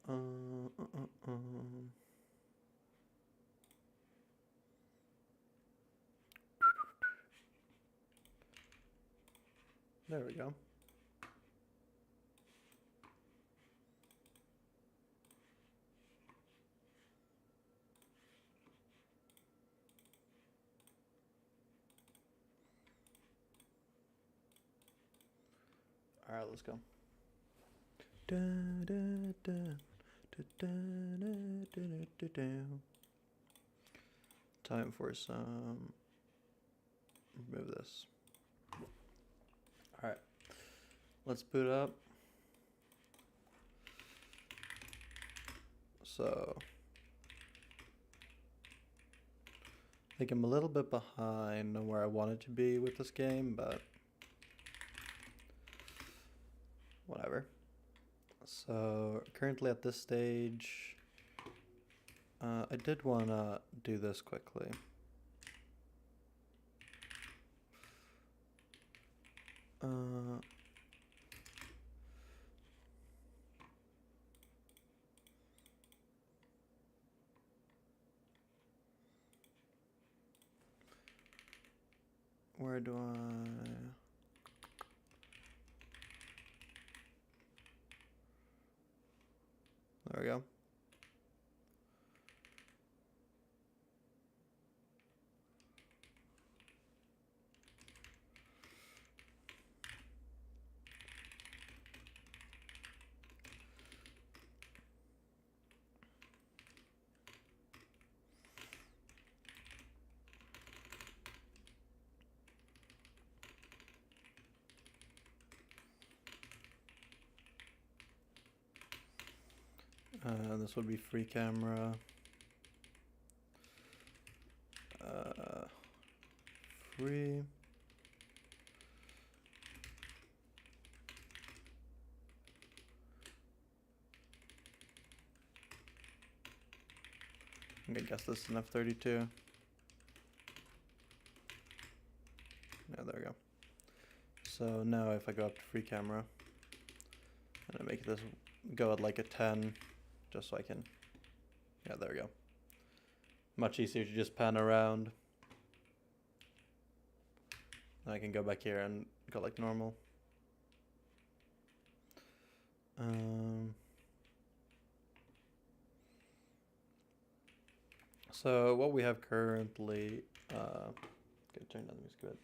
Uh, uh, uh, uh. There we go. All right, let's go. Da, da, da, da, da, da, da, da, da. Time for some. Remove this. All right, let's boot up. So, I think I'm a little bit behind on where I wanted to be with this game, but whatever. So, currently at this stage, I did want to do this quickly. Where do I... There we go. This would be free camera. Free. I guess this is enough 32. Yeah, there we go. So now if I go up to free camera, and I make this go at like a 10, just so I can, yeah, there we go. Much easier to just pan around. And I can go back here and go like normal. So what we have currently, okay, turn down the music a bit.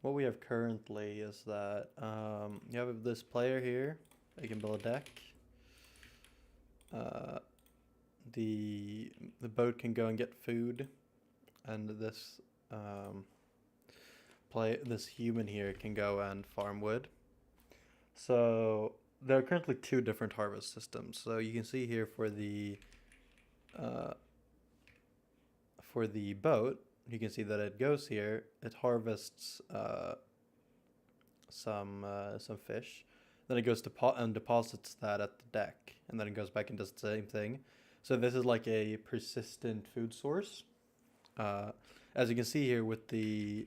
What we have currently is that you have this player here. You can build a deck. The boat can go and get food, and this this human here can go and farm wood. So there are currently two different harvest systems. So you can see here for the boat, you can see that it goes here. It harvests some fish. Then it goes to and deposits that at the deck, and then it goes back and does the same thing. So this is like a persistent food source. As you can see here with the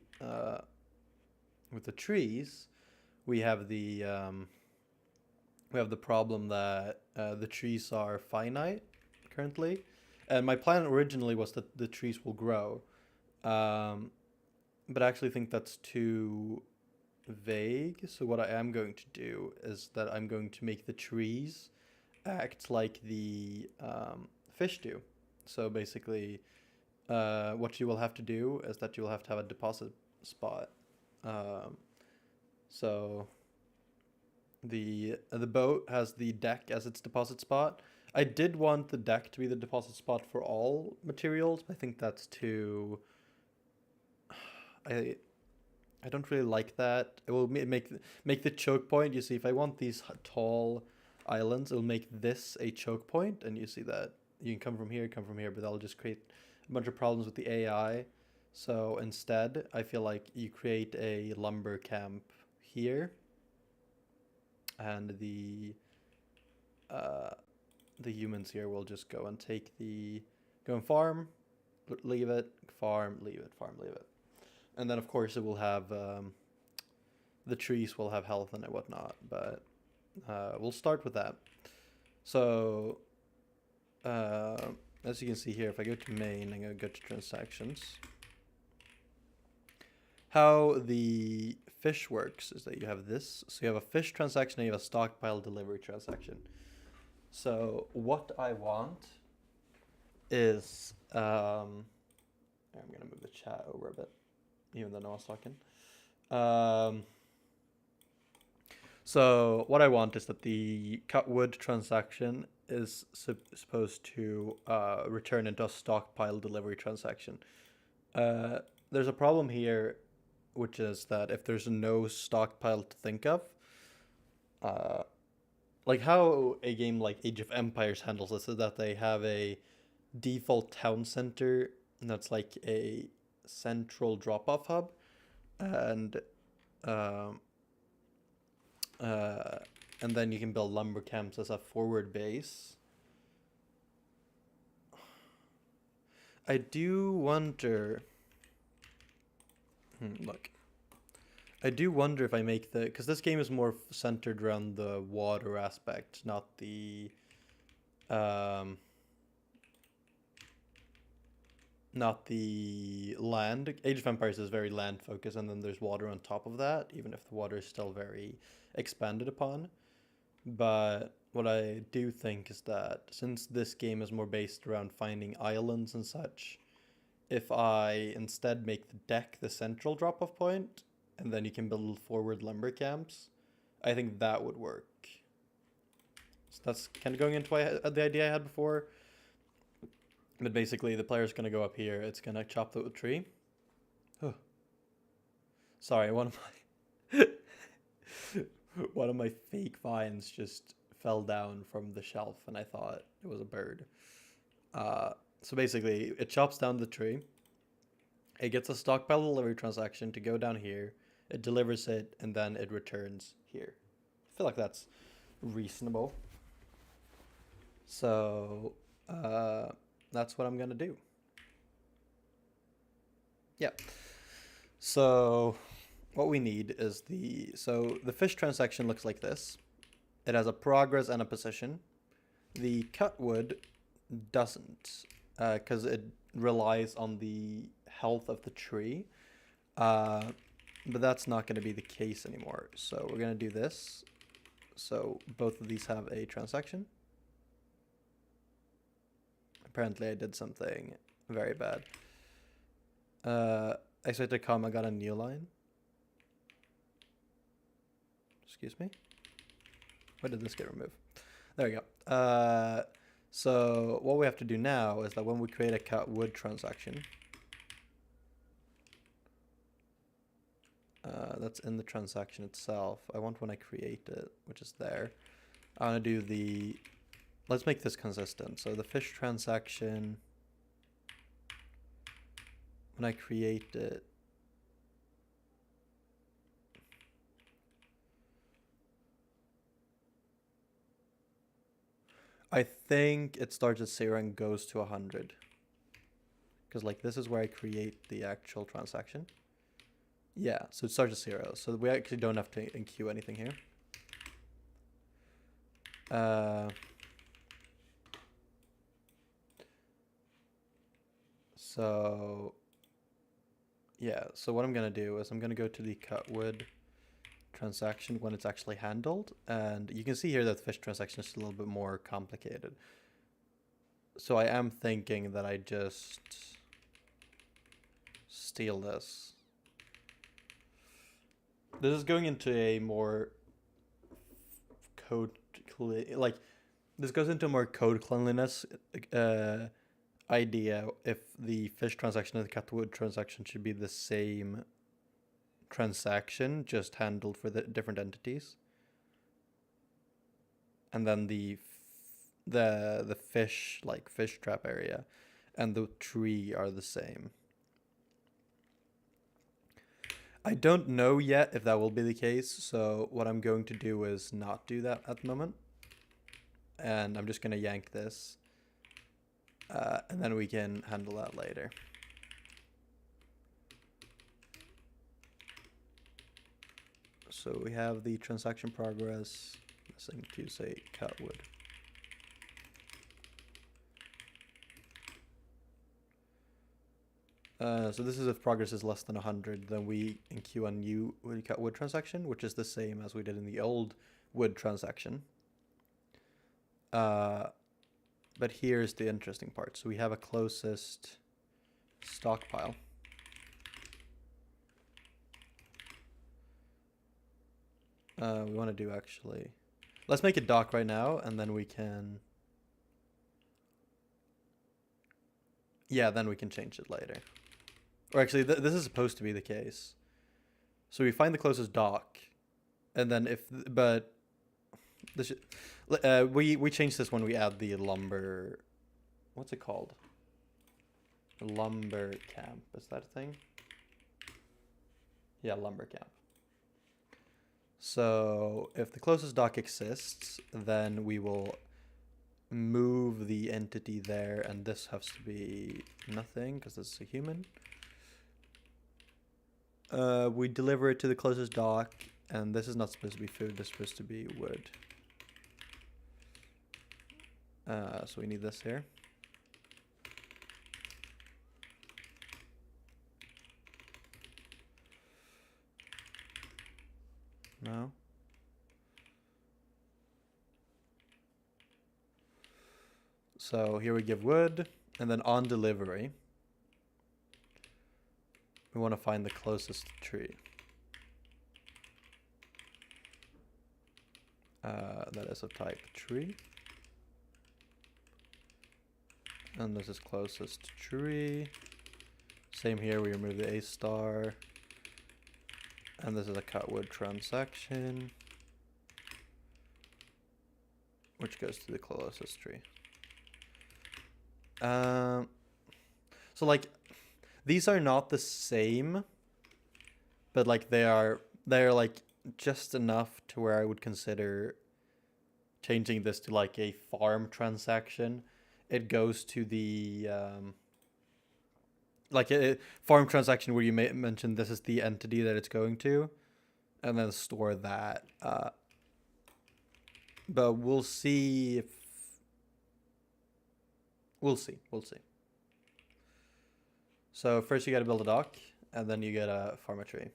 trees, we have the problem that the trees are finite currently, and my plan originally was that the trees will grow, but I actually think that's too vague. So what I am going to do is that I'm going to make the trees act like the fish do. So basically, what you will have to do is that you will have to have a deposit spot. So the boat has the deck as its deposit spot. I did want the deck to be the deposit spot for all materials, but I think that's too. I don't really like that. It will make the choke point. You see, if I want these tall islands, it'll make this a choke point, and you see that you can come from here, but that'll just create a bunch of problems with the AI. So instead, I feel like you create a lumber camp here, and the humans here will just go and go and farm, leave it, farm, leave it, farm, leave it. And then, of course, it will have, the trees will have health and whatnot, but we'll start with that. So as you can see here, if I go to main and I go to transactions, how the fish works is that you have this. So you have a fish transaction and you have a stockpile delivery transaction. So what I want is, I'm gonna move the chat over a bit, even though no one's talking. So what I want is that the cut wood transaction is supposed to return into a stockpile delivery transaction. There's a problem here, which is that if there's no stockpile to think of, like how a game like Age of Empires handles this is that they have a default town center that's like a central drop-off hub, and um, and then you can build lumber camps as a forward base. I do wonder. Look, I do wonder if I make the, because this game is more centered around the water aspect, not the land. Age of Empires is very land focused, and then there's water on top of that, even if the water is still very expanded upon. But what I do think is that since this game is more based around finding islands and such, if I instead make the deck the central drop-off point, and then you can build forward lumber camps, I think that would work. So that's kind of going into the idea I had before. But basically, the player's going to go up here. It's going to chop the tree. Oh. Sorry, one of my fake vines just fell down from the shelf, and I thought it was a bird. So basically, it chops down the tree. It gets a stockpile delivery transaction to go down here. It delivers it, and then it returns here. I feel like that's reasonable. So that's what I'm gonna do. Yeah. So what we need is the fish transaction looks like this. It has a progress and a position. The cut wood doesn't, because it relies on the health of the tree. But that's not going to be the case anymore. So we're going to do this. So both of these have a transaction. Apparently I did something very bad. I said to comma got a new line. Excuse me. Why did this get removed? There we go. So what we have to do now is that when we create a cut wood transaction, that's in the transaction itself. I want when I create it, which is there. I want to do let's make this consistent. So the fish transaction, when I create it, I think it starts at 0 and goes to 100. Because like this is where I create the actual transaction. Yeah, so it starts at 0. So we actually don't have to enqueue anything here. So yeah, so what I'm gonna do is I'm gonna go to the cut wood transaction when it's actually handled, and you can see here that the fish transaction is a little bit more complicated. So I am thinking that I just steal this. This is going into a more code, like this goes into more code cleanliness idea if the fish transaction and the cut wood transaction should be the same transaction, just handled for the different entities. And then the fish, like fish trap area, and the tree are the same. I don't know yet if that will be the case, so what I'm going to do is not do that at the moment. And I'm just going to yank this. And then we can handle that later. So we have the transaction progress. Let's say cut wood. So this is if progress is less than 100, then we enqueue a new wood transaction, which is the same as we did in the old wood transaction. But here's the interesting part. So we have a closest stockpile. We want to do actually... Let's make a dock right now, and then we can... Yeah, then we can change it later. Or actually, this is supposed to be the case. So we find the closest dock, and then if... But... This we change this when we add the lumber... What's it called? Lumber camp. Is that a thing? Yeah, lumber camp. So if the closest dock exists, then we will move the entity there, and this has to be nothing because this is a human. We deliver it to the closest dock, and this is not supposed to be food, this is supposed to be wood. So we need this here. No. So here we give wood, and then on delivery, we want to find the closest tree. That is of type tree. And this is closest tree. Same here, we remove the A star. And this is a cut wood transaction, which goes to the closest tree. So like, these are not the same, but like they're like just enough to where I would consider changing this to like a farm transaction. It goes to the like a farm transaction where you may mention this is the entity that it's going to, and then store that. But we'll see if we'll see. So first you got to build a dock, and then you gotta farm a tree.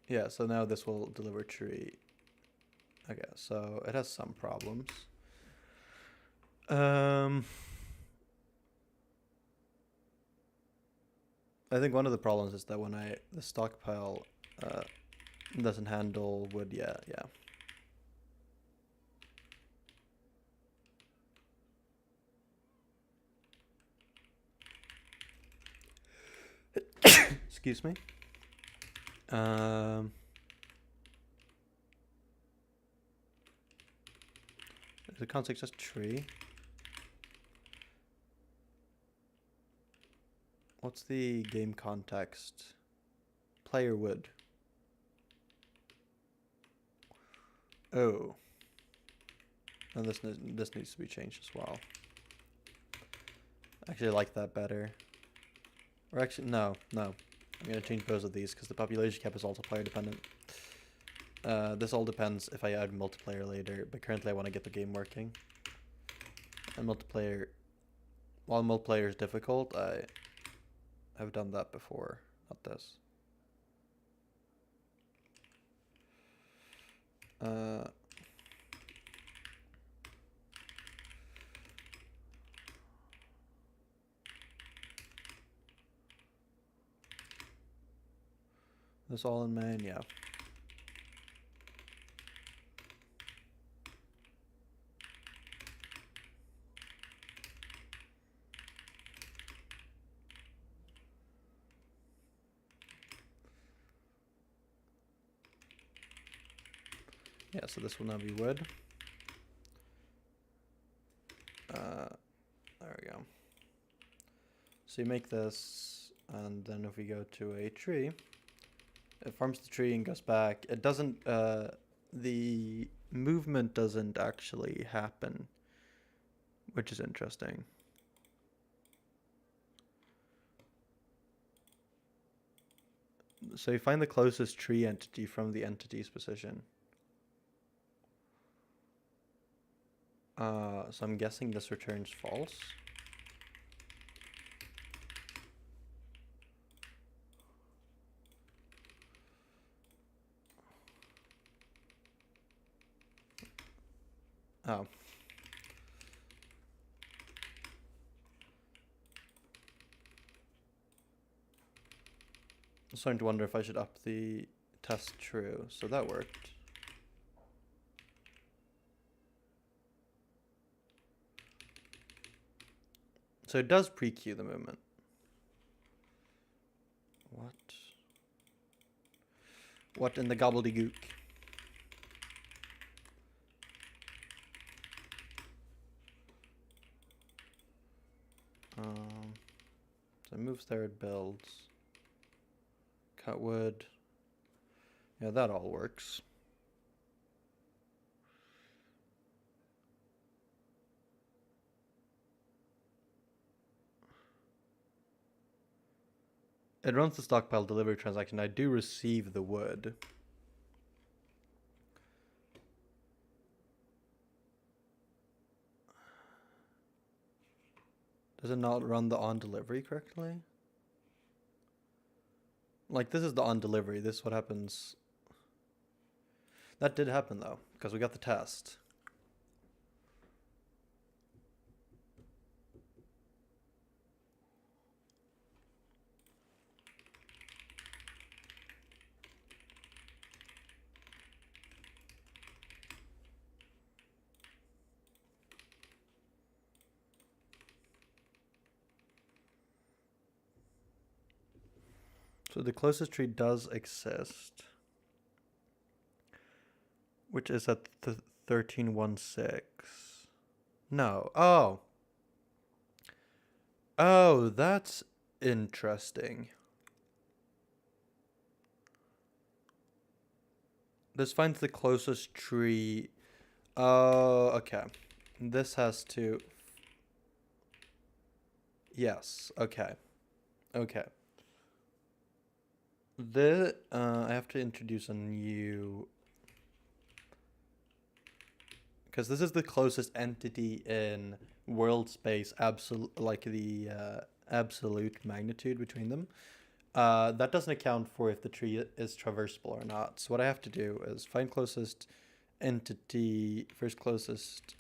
Yeah, so now this will deliver tree. Okay, so it has some problems. I think one of the problems is that when the stockpile doesn't handle wood. Yeah. Excuse me. The context is tree. What's the game context? Player wood. Oh. And this needs to be changed as well. Actually, I like that better. Or actually, no. I'm gonna change both of these because the population cap is also player dependent. This all depends if I add multiplayer later, but currently I want to get the game working. And multiplayer, while multiplayer is difficult, I've done that before, not this. This all in main, yeah. Yeah, so this will now be wood. There we go. So you make this, and then if we go to a tree, it farms the tree and goes back. It doesn't, the movement doesn't actually happen, which is interesting. So you find the closest tree entity from the entity's position. So I'm guessing this returns false. Oh. I'm starting to wonder if I should up the test true. So that worked. So it does pre-queue the movement. What? What in the gobbledygook? So it moves there, it builds. Cut wood. Yeah, that all works. It runs the stockpile delivery transaction. I do receive the wood. Does it not run the on delivery correctly? Like, this is the on delivery. This is what happens. That did happen, though, because we got the test. So the closest tree does exist, which is at the 1316. No. Oh. Oh, that's interesting. This finds the closest tree. Oh, okay. This has to. Yes. Okay. Okay. I have to introduce a new. Because this is the closest entity in world space, like the absolute magnitude between them. That doesn't account for if the tree is traversable or not. So what I have to do is find closest entity, first closest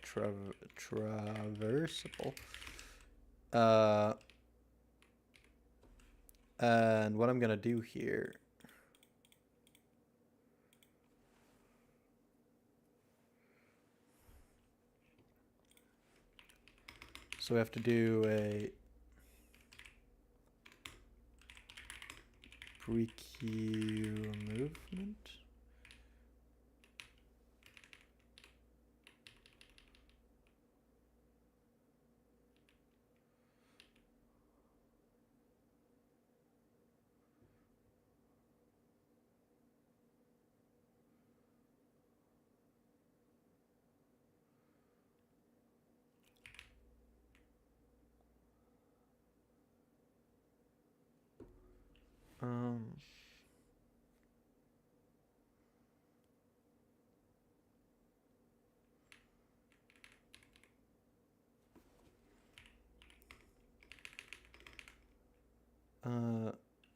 traversable. And what I'm gonna do here. So we have to do a pre-queue movement.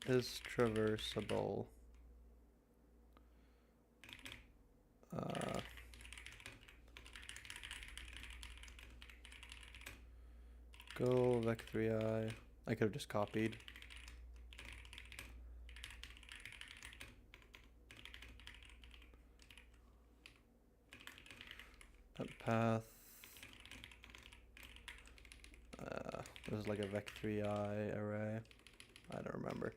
Is traversable. Go vec3i. I could have just copied. That path. This is like a vec3i array. I don't remember.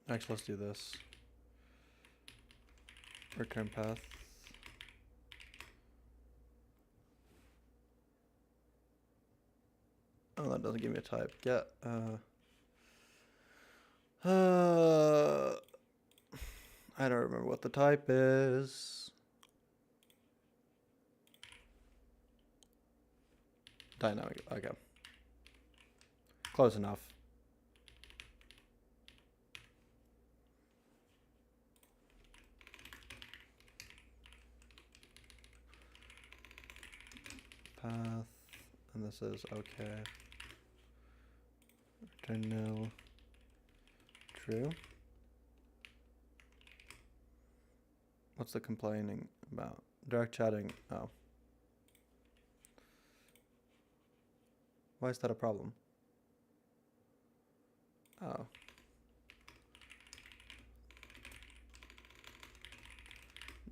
Actually, let's do this. Return path. Oh, that doesn't give me a type. Get, I don't remember what the type is. Dynamic, okay. Close enough. path, and this is okay. Return nil. True. What's the complaining about? Dark chatting. Oh. Why is that a problem? Oh.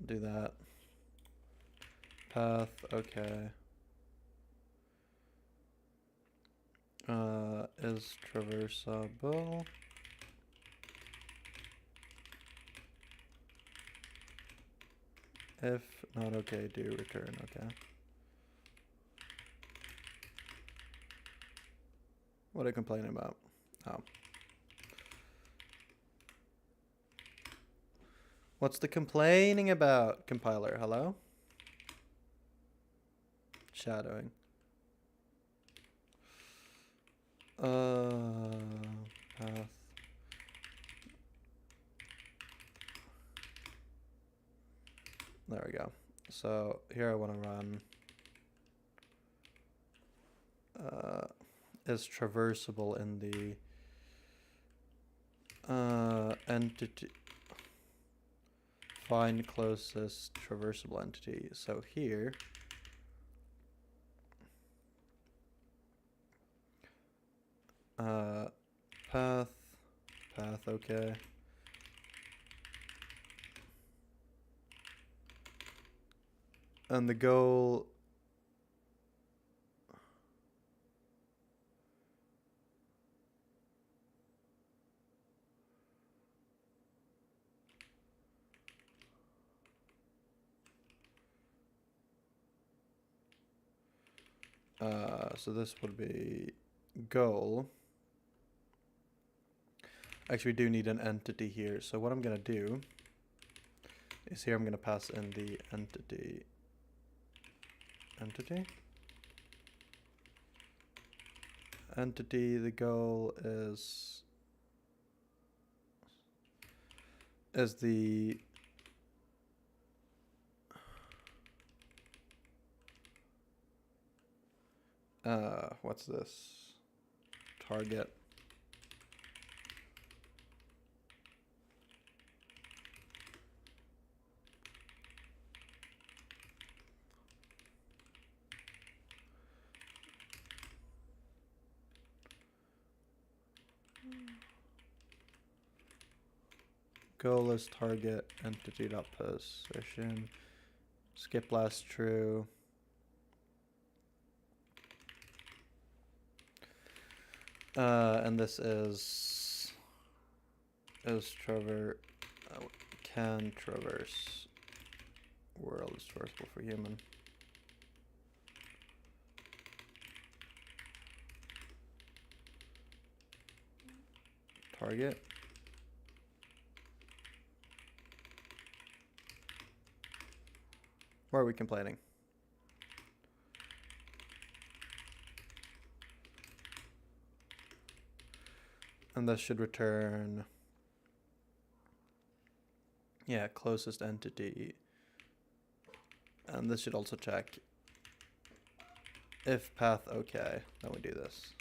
Do that. Path, okay. Is traversable. If not okay, do return, okay. What are you complaining about? Oh. What's the complaining about, compiler? Hello? Shadowing. Path. There we go. So here I want to run is traversable in the entity. Find closest traversable entity. So here path, okay. And the goal so this would be goal. Actually, we do need an entity here. So what I'm going to do is here I'm going to pass in the entity. Entity, the goal is the what's this? Target. Goal is target entity.position. Skip last true. And this is can traverse world is traversable for human. Target. Why are we complaining? And this should return, yeah, closest entity. And this should also check if path okay. Then we do this.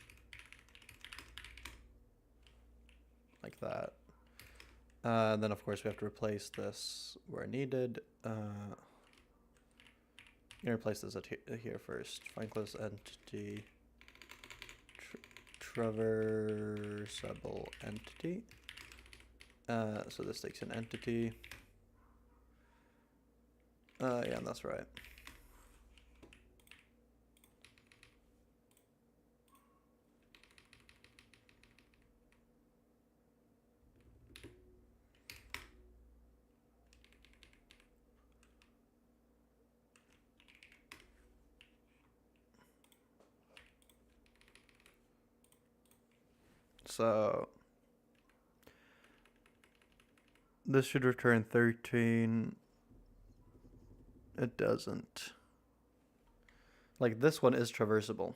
Like that. Then of course we have to replace this where needed. I'm gonna replace this at here first. Find close entity. Traversable entity. So this takes an entity. Yeah, that's right. So this should return 13. It doesn't. Like this one is traversable.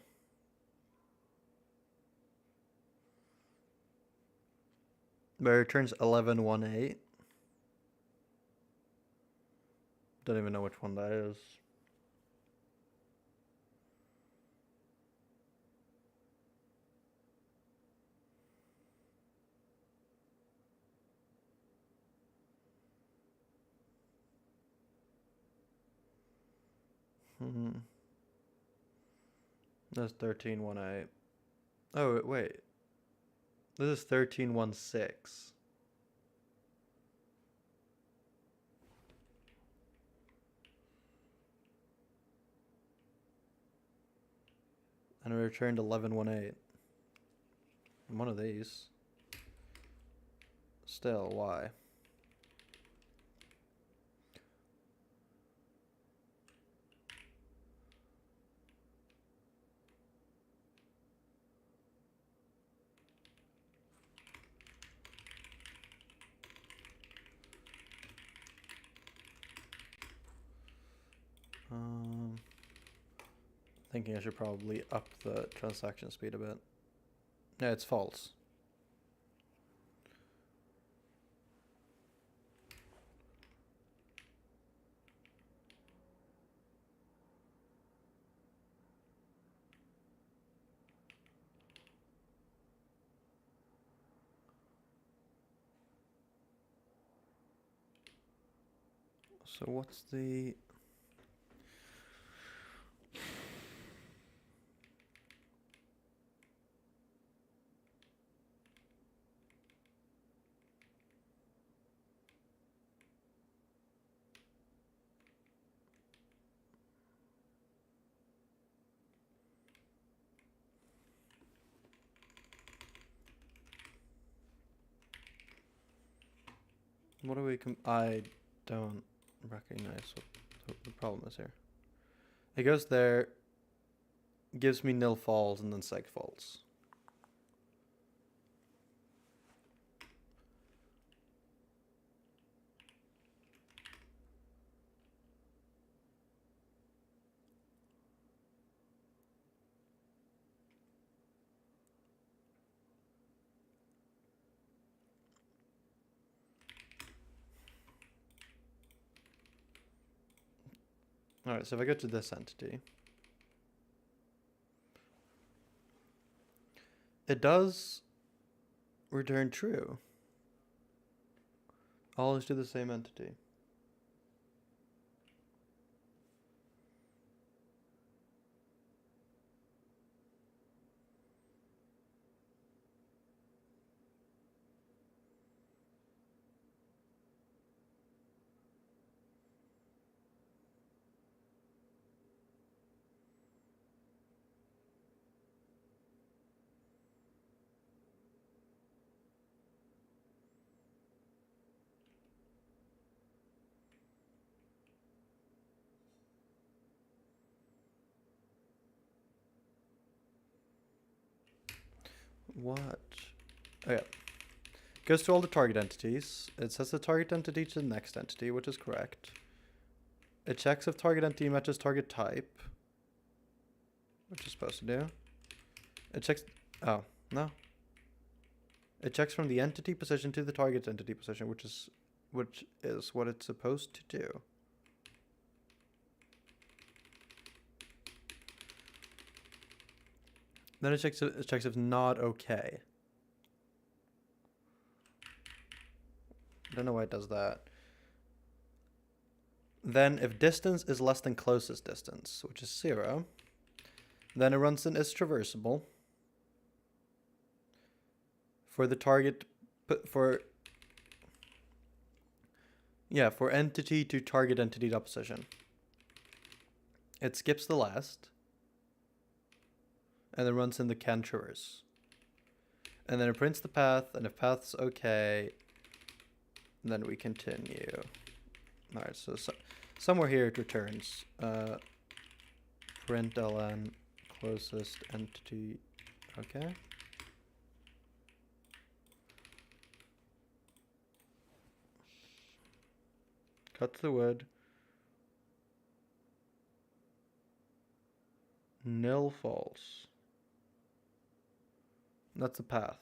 But it returns 1118. Don't even know which one that is. That's 13.1.8. Oh, wait. This is 13.1.6. And we returned 11.1.8. One of these. Still, why? Thinking I should probably up the transaction speed a bit. Yeah, it's false. So what's the... What do we... I don't recognize what the problem is here. It goes there, gives me nil false, and then seg false. Alright, so if I go to this entity, it does return true. Always to the same entity. What? Oh yeah. Goes to all the target entities. It sets the target entity to the next entity, which is correct. It checks if target entity matches target type, which it's supposed to do. It checks... Oh, no. It checks from the entity position to the target entity position, which is what it's supposed to do. Then it checks if not okay. I don't know why it does that. Then if distance is less than closest distance, which is 0, then it runs an is traversable for the target, for entity to target entity opposition. It skips the last, and then runs in the can traverse. And then it prints the path, and if path's okay, then we continue. Alright, so somewhere here it returns println closest entity, okay. Cut the wood. Nil false. That's the path.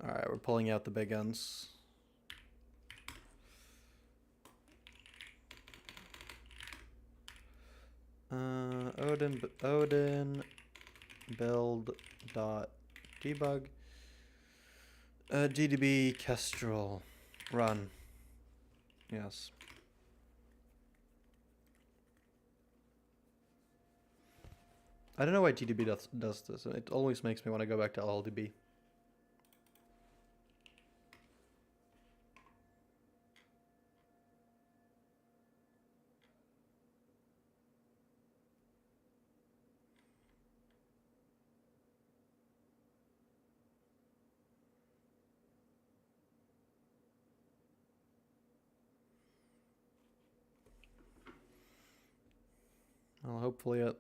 Alright, we're pulling out the big guns. Odin build dot debug GDB Kestrel run. Yes. I don't know why GDB does this. It always makes me want to go back to LLDB. Well, hopefully it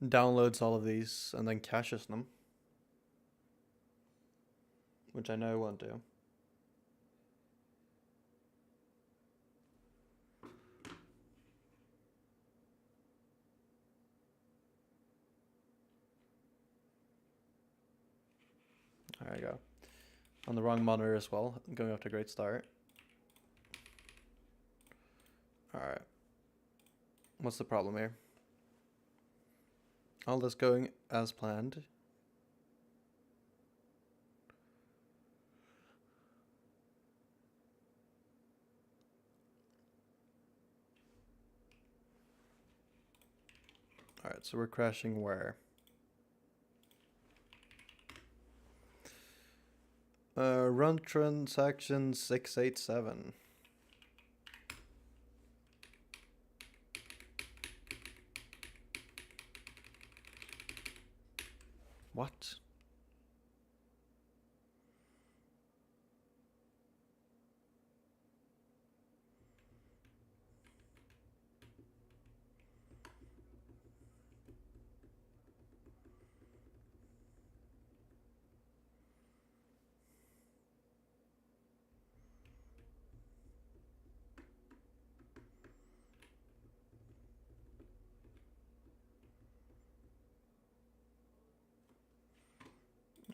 downloads all of these and then caches them, which I know it won't do. There I go. On the wrong monitor as well, going off to a great start. Alright. What's the problem here? All this going as planned. Alright, so we're crashing where? Run transaction 687. What?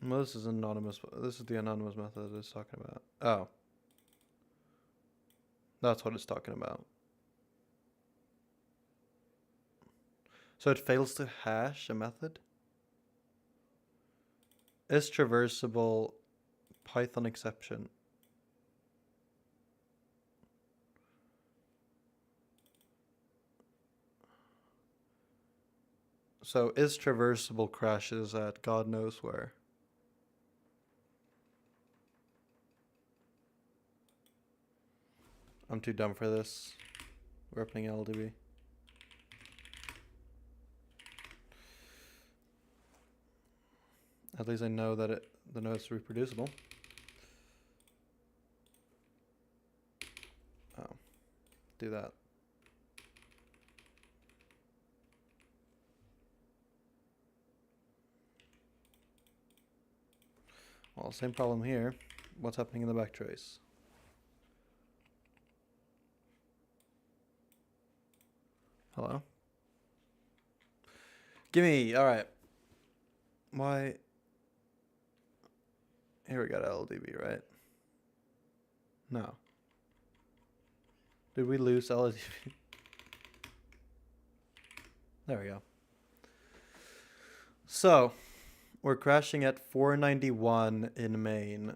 Well, this is anonymous. This is the anonymous method it's talking about. Oh. That's what it's talking about. So it fails to hash a method? Is traversable Python exception. So is traversable crashes at God knows where. I'm too dumb for this. We're opening LDB. At least I know that the node's reproducible. Oh, do that. Well, same problem here. What's happening in the backtrace? Hello? Gimme! Alright. Why? Here we got LDB, right? No. Did we lose LDB? There we go. So, we're crashing at 491 in main.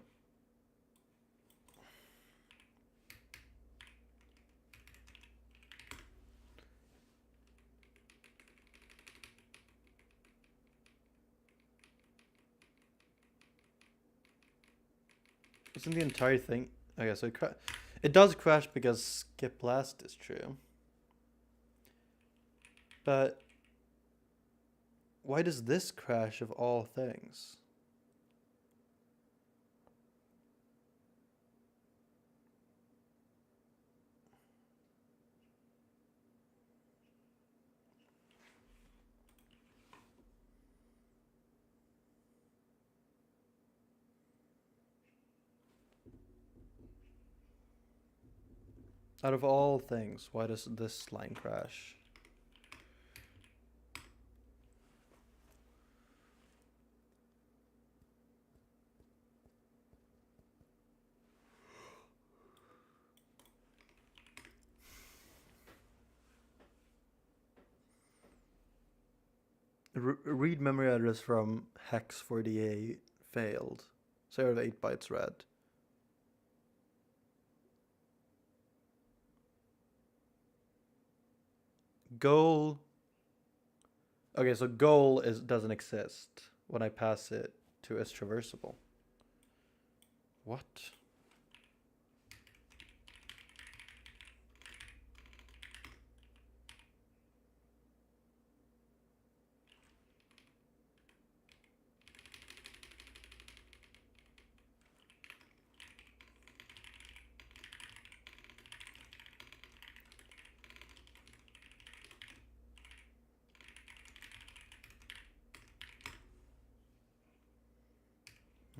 Isn't the entire thing... Okay, so it does crash because skip last is true. But why does this crash of all things? Out of all things, why does this line crash? Read memory address from hex 48 failed. 0 to 8 bytes read. Goal Okay, so goal doesn't exist when I pass it to is traversable. What?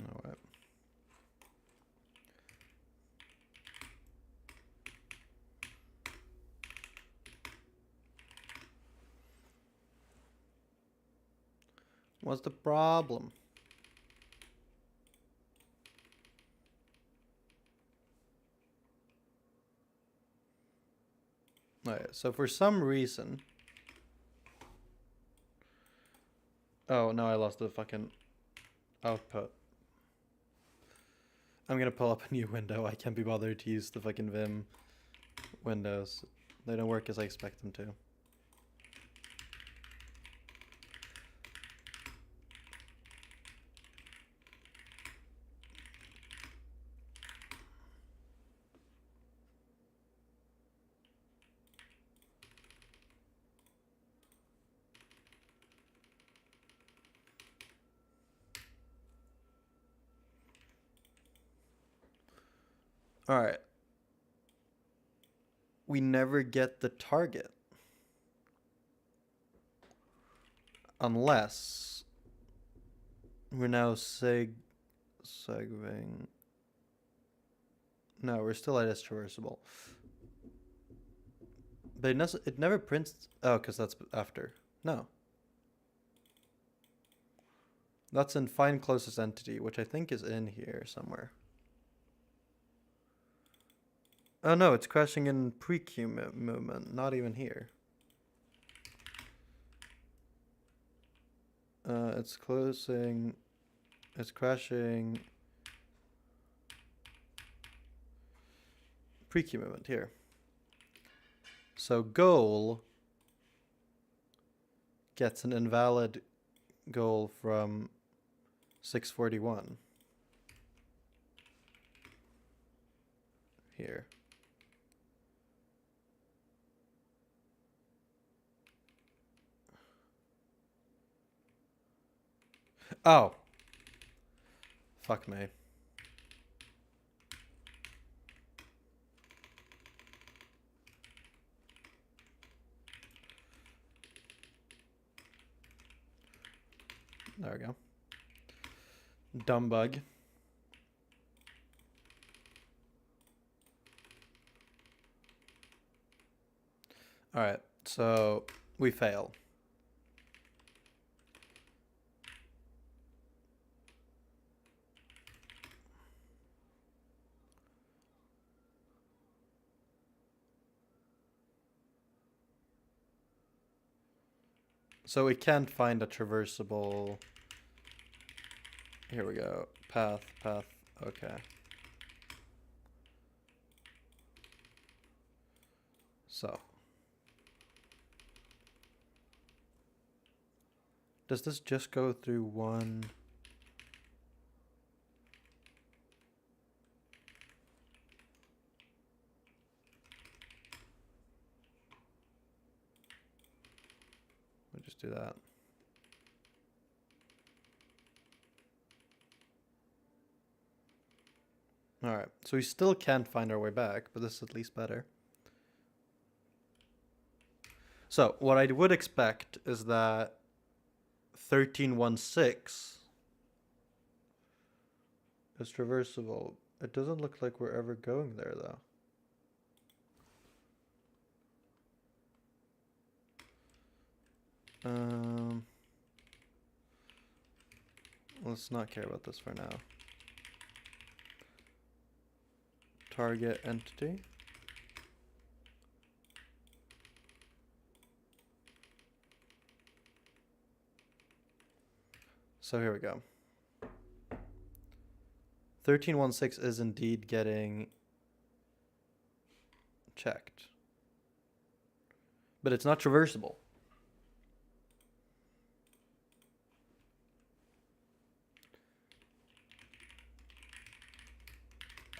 Oh, wait. What's the problem? Alright, so for some reason... Oh, no, I lost the fucking output. I'm gonna pull up a new window. I can't be bothered to use the fucking Vim windows. They don't work as I expect them to. Alright. We never get the target. Unless we're now segueing. No, we're still at S traversable. But it never prints. Oh, because that's after. No. That's in find closest entity, which I think is in here somewhere. Oh no, it's crashing in pre-queue movement, not even here. It's closing. It's crashing. Pre-queue movement here. So goal gets an invalid goal from 641 here. Oh. Fuck me. There we go. Dumb bug. Alright, so we fail. So we can't find a traversable. Here we go. Path. Okay. So. Does this just go through one? We'll just do that. Alright, so we still can't find our way back, but this is at least better. So, what I would expect is that 1316 is traversable. It doesn't look like we're ever going there, though. Let's not care about this for now. Target entity. So here we go. 1316 is indeed getting checked. But it's not traversable.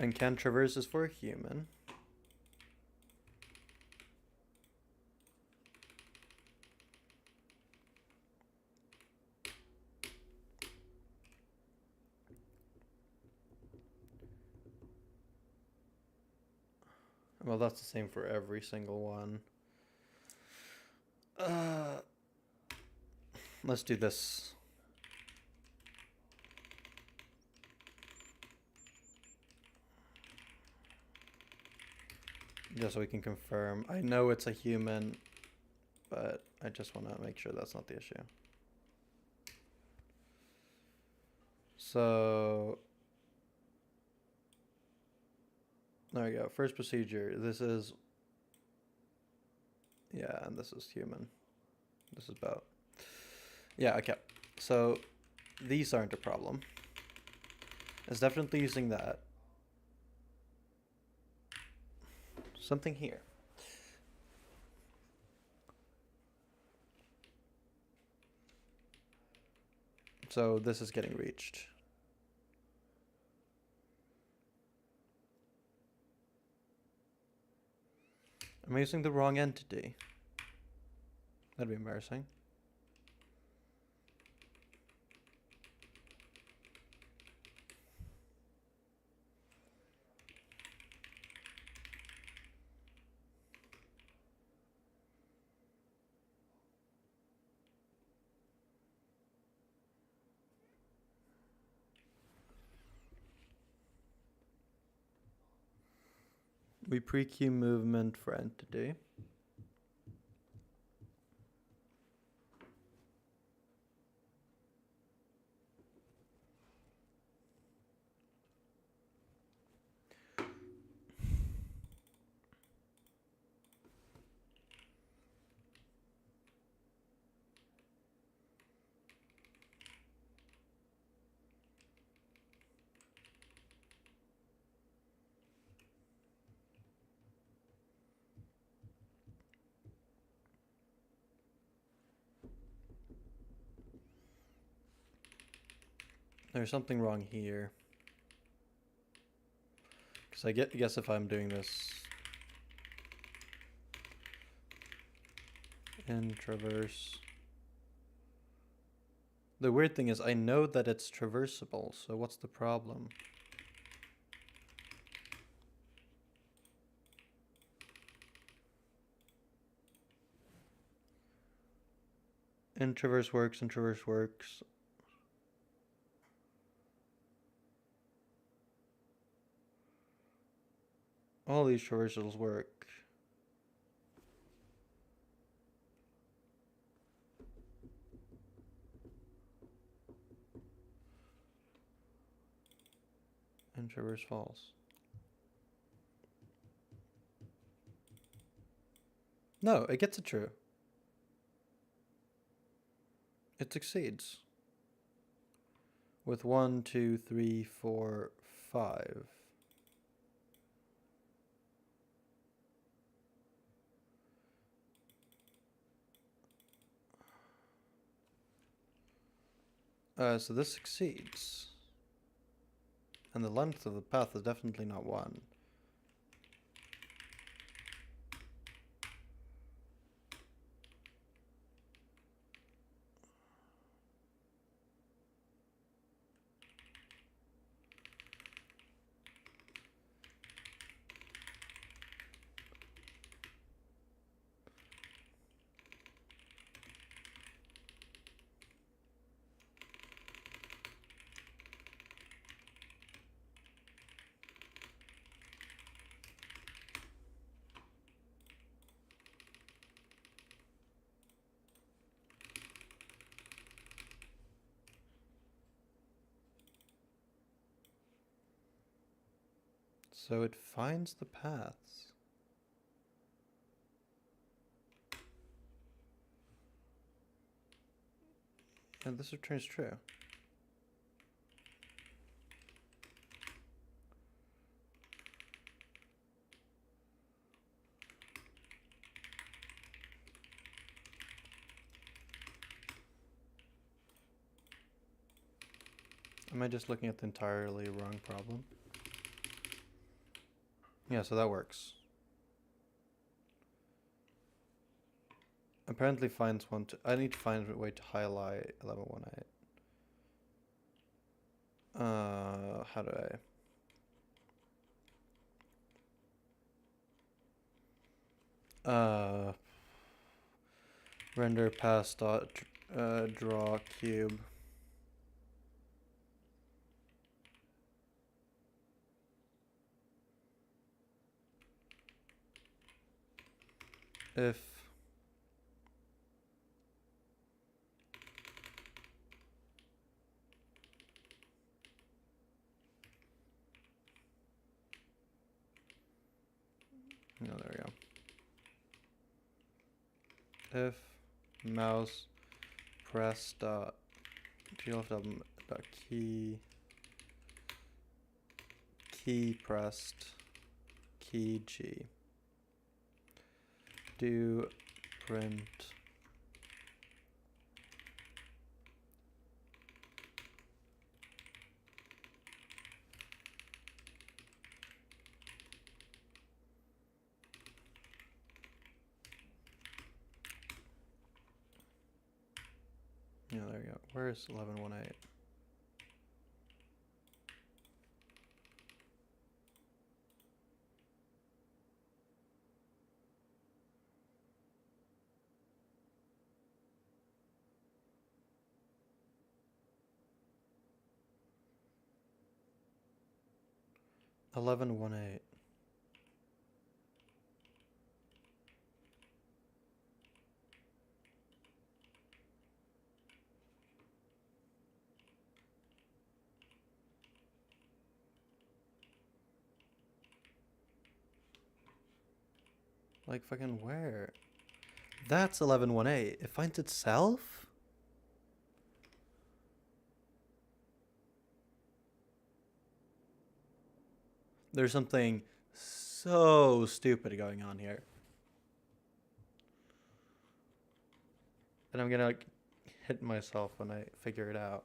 And can traverse is for a human. Well, that's the same for every single one. Let's do this. Just so we can confirm. I know it's a human, but I just want to make sure that's not the issue. So there we go. First procedure. This is, yeah, and this is human. This is about, yeah, okay. So these aren't a problem. It's definitely using that. Something here. So this is getting reached. I'm using the wrong entity. That'd be embarrassing. We pre-queue movement for entity. There's something wrong here. Because I guess if I'm doing this in traverse. The weird thing is I know that it's traversable, so what's the problem? In traverse works, in traverse works. All these traversals work. And traverse false. No, it gets it true. It succeeds. With 1, 2, 3, 4, 5. So this succeeds. And the length of the path is definitely not 1. So it finds the paths. And this returns true. Am I just looking at the entirely wrong problem? Yeah, so that works. Apparently finds one to... I need to find a way to highlight 1118. How do I... render pass dot draw cube. If no, there we go. If mouse press dot glf dot key pressed key G do print yeah, there we go. Where's 1118? Eleven one eight. Like fucking where? That's 1118. It finds itself? There's something so stupid going on here. And I'm gonna like hit myself when I figure it out.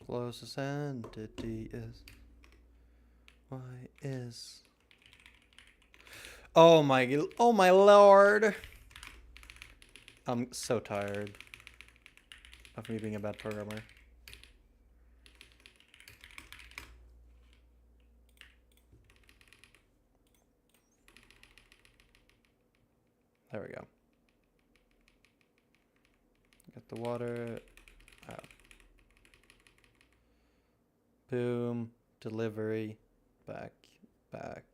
Closest entity is y is. Oh my lord. I'm so tired of me being a bad programmer. There we go. Get the water out. Boom. Delivery. Back. Back.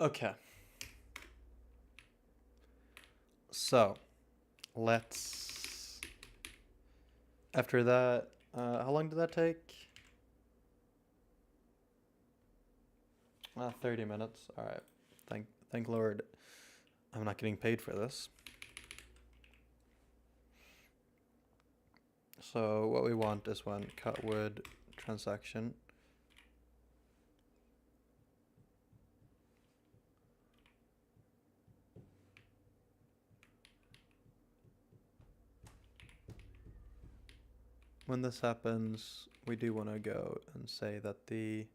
Okay. So, let's... After that, how long did that take? 30 minutes. All right. Thank Lord I'm not getting paid for this. So what we want is one cut wood transaction. When this happens, we do want to go and say that the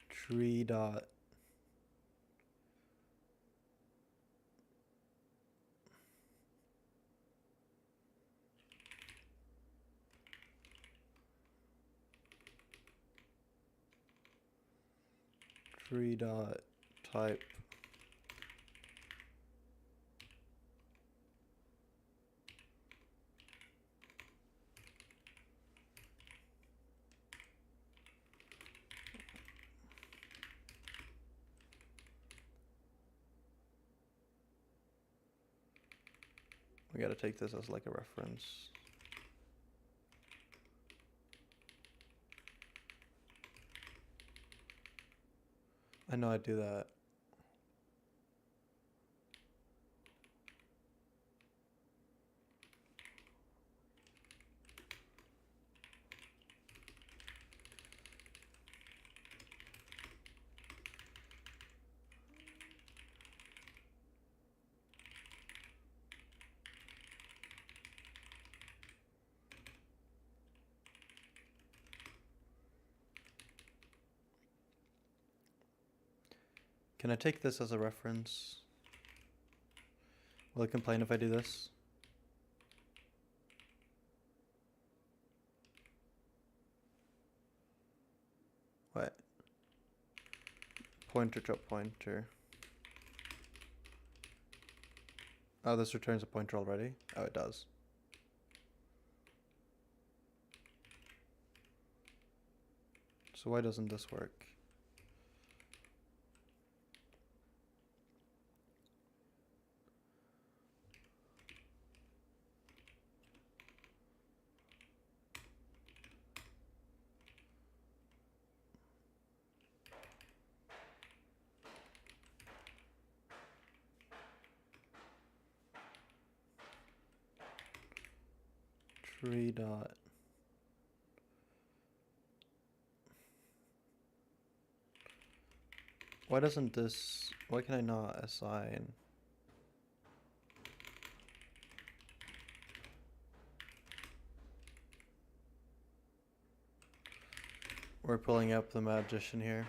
tree dot type We gotta take this as like a reference. I know I do that. Can I take this as a reference? Will it complain if I do this? What? Pointer drop pointer. Oh, this returns a pointer already? Oh, it does. So why doesn't this work? Tree dot. Why doesn't this, why can I not assign? We're pulling up the magician here.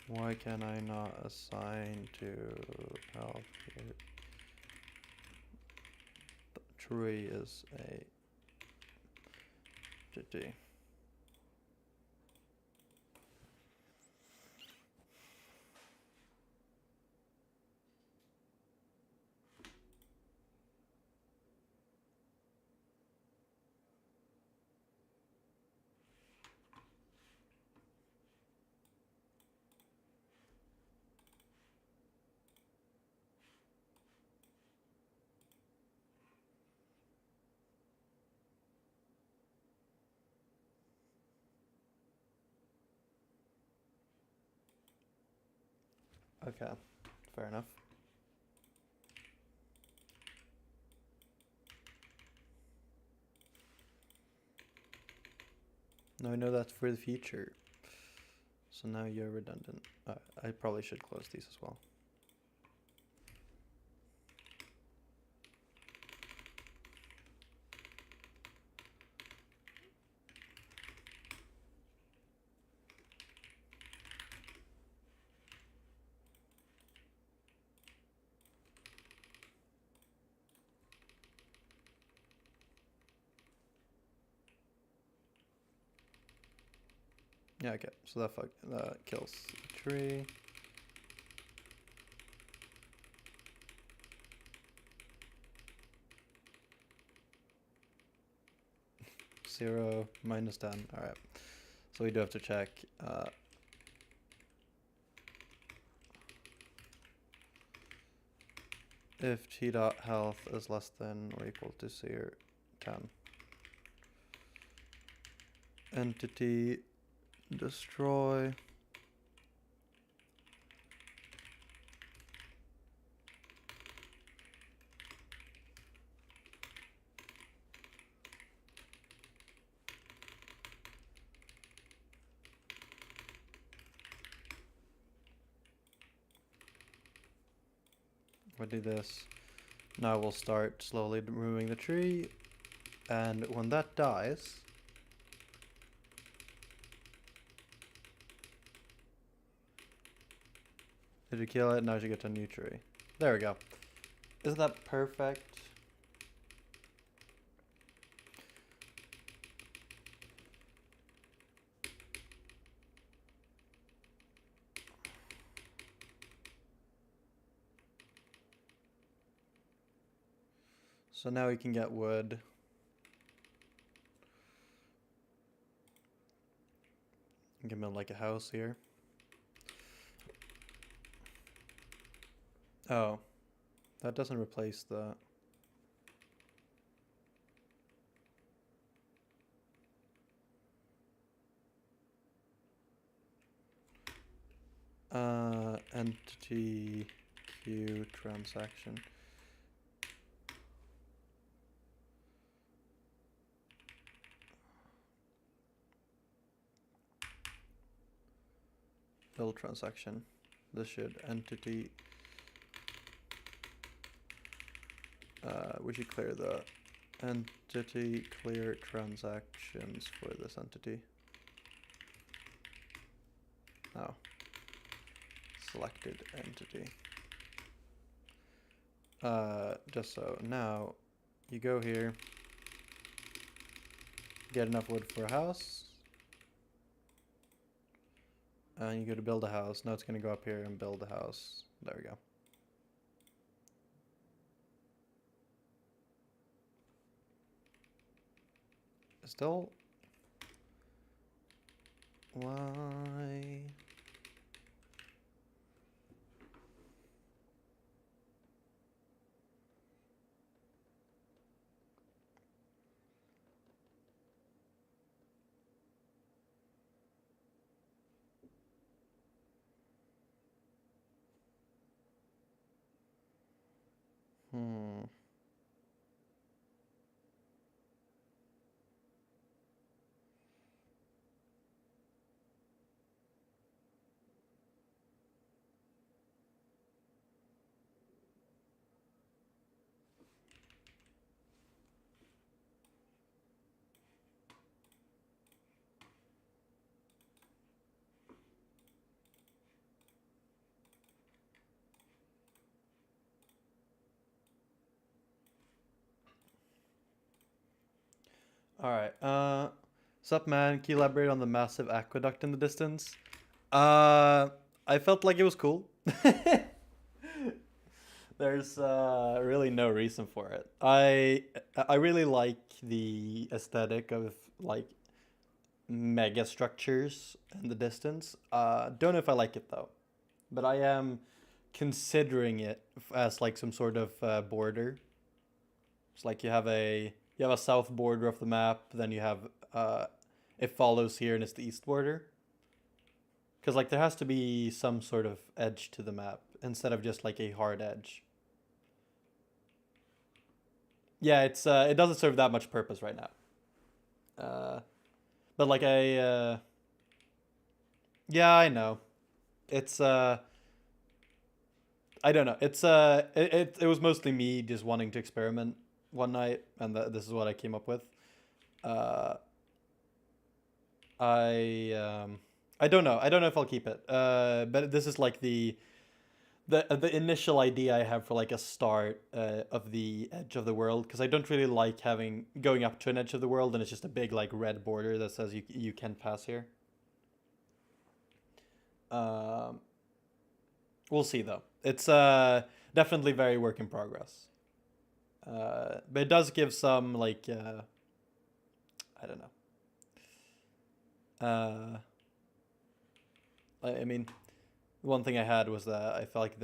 Why can I not assign to health here? The tree is a GG. Okay, fair enough. Now I know that's for the future. So now you're redundant. I probably should close these as well. Yeah, okay, so that kills the tree. Zero, minus 10, alright. So we do have to check. If t dot health is less than or equal to 10. Entity destroy. If I do this, now we'll start slowly removing the tree, and when that dies, did you kill it? Now you get a new tree. There we go. Isn't that perfect? So now we can get wood. You can build like a house here. Oh, that doesn't replace the... entity queue transaction. Build transaction. This should entity. We should clear the entity clear transactions for this entity. Oh. Selected entity. Just so now you go here, get enough wood for a house, and you go to build a house. Now it's going to go up here and build a house. There we go. Still, why? Alright, sup man, can you elaborate on the massive aqueduct in the distance? I felt like it was cool. There's really no reason for it. I really like the aesthetic of like mega structures in the distance. Don't know if I like it though, but I am considering it as like some sort of border. It's like you have a south border of the map, then you have it follows here and it's the east border. Because like there has to be some sort of edge to the map instead of just like a hard edge. Yeah, it doesn't serve that much purpose right now. But like yeah, I know. It's I don't know. It was mostly me just wanting to experiment one night, and this is what I came up with. Uh, I don't know. I don't know if I'll keep it. But this is like the initial idea I have for like a start of the edge of the world, because I don't really like going up to an edge of the world and it's just a big like red border that says you can pass here. Um, we'll see though. It's definitely very work in progress. But it does give some like I don't know. I mean, one thing I had was that I felt like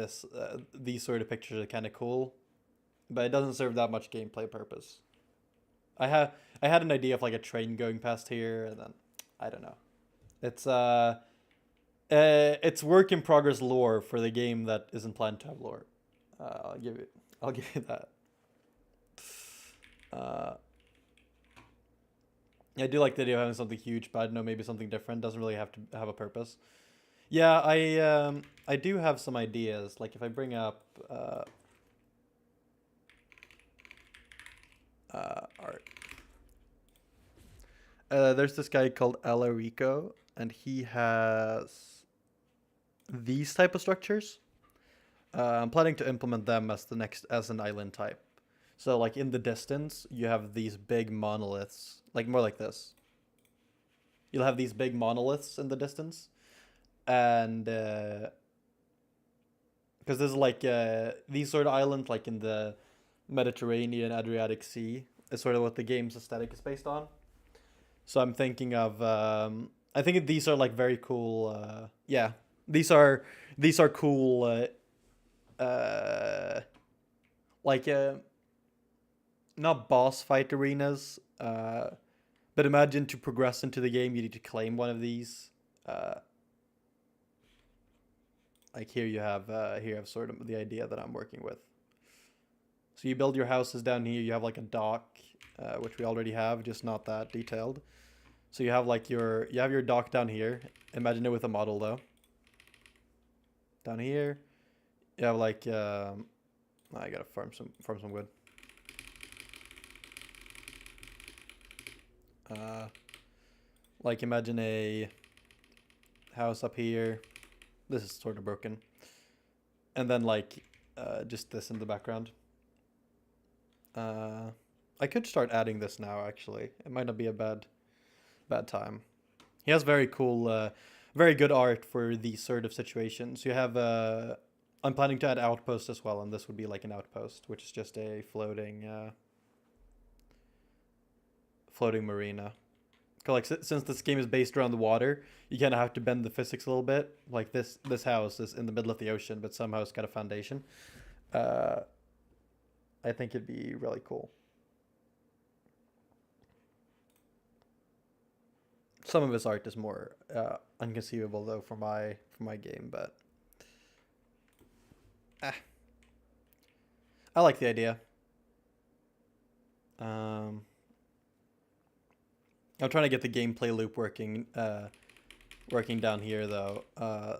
these sort of pictures are kind of cool, but it doesn't serve that much gameplay purpose. I had an idea of like a train going past here, and then I don't know. It's it's work in progress lore for the game that isn't planned to have lore. I'll give you that. Uh, I do like the idea of having something huge, but I don't know, maybe something different doesn't really have to have a purpose. Yeah, I do have some ideas. Like if I bring up art. There's this guy called Alarico, and he has these type of structures. I'm planning to implement them as an island type. So like in the distance, you have these big monoliths, like more like this. You'll have these big monoliths in the distance, and because there's like these sort of islands, like in the Mediterranean, Adriatic Sea, is sort of what the game's aesthetic is based on. So I'm thinking of I think these are like very cool. Yeah, these are cool. Like not boss fight arenas. But imagine to progress into the game, you need to claim one of these. Uh, like here you have sort of the idea that I'm working with. So you build your houses down here. You have like a dock, which we already have, just not that detailed. So you have like your dock down here. Imagine it with a model though. Down here, you have like I gotta farm some wood. Uh, like imagine a house up here. This is sort of broken, and then like just this in the background. Uh, I could start adding this now. Actually, it might not be a bad time. He has very cool, very good art for these sort of situations. You have I'm planning to add outpost as well, and this would be like an outpost, which is just a floating marina. 'Cause, like since this game is based around the water, you kind of have to bend the physics a little bit. Like this house is in the middle of the ocean, but somehow it's got a foundation. Uh, I think it'd be really cool. Some of his art is more unconceivable though for my game, but ah, I like the idea. Um, I'm trying to get the gameplay loop working down here though.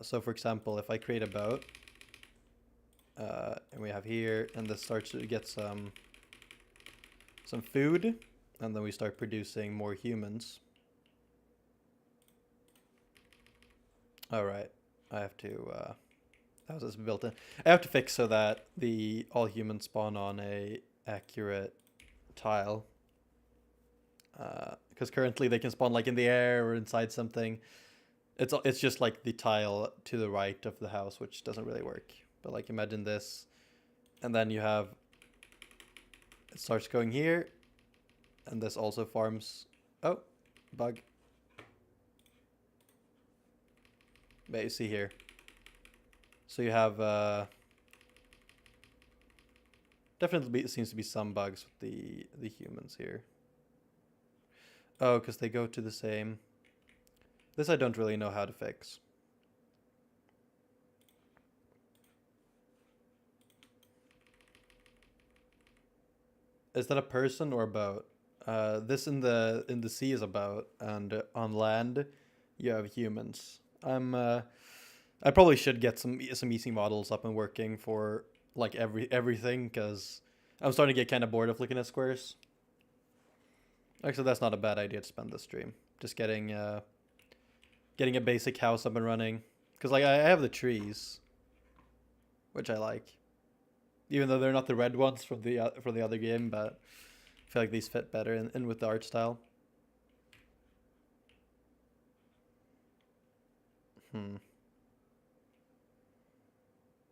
So for example, if I create a boat, and we have here, and this starts to get some food, and then we start producing more humans. All right, I have to. How is this built in? I have to fix so that the all humans spawn on a accurate tile. Because currently they can spawn like in the air or inside something. It's just like the tile to the right of the house, which doesn't really work. But like imagine this, and then you have it starts going here, and this also farms. Oh, bug. But you see here. So you have definitely seems to be some bugs with the humans here. Oh, because they go to the same. This I don't really know how to fix. Is that a person or a boat? This in the sea is a boat, and on land, you have humans. I probably should get some easy models up and working for like everything because I'm starting to get kind of bored of looking at squares. Actually, that's not a bad idea to spend this stream. Just getting a basic house up and running because like I have the trees, which I like, even though they're not the red ones from the other game, but I feel like these fit better in with the art style. Hmm.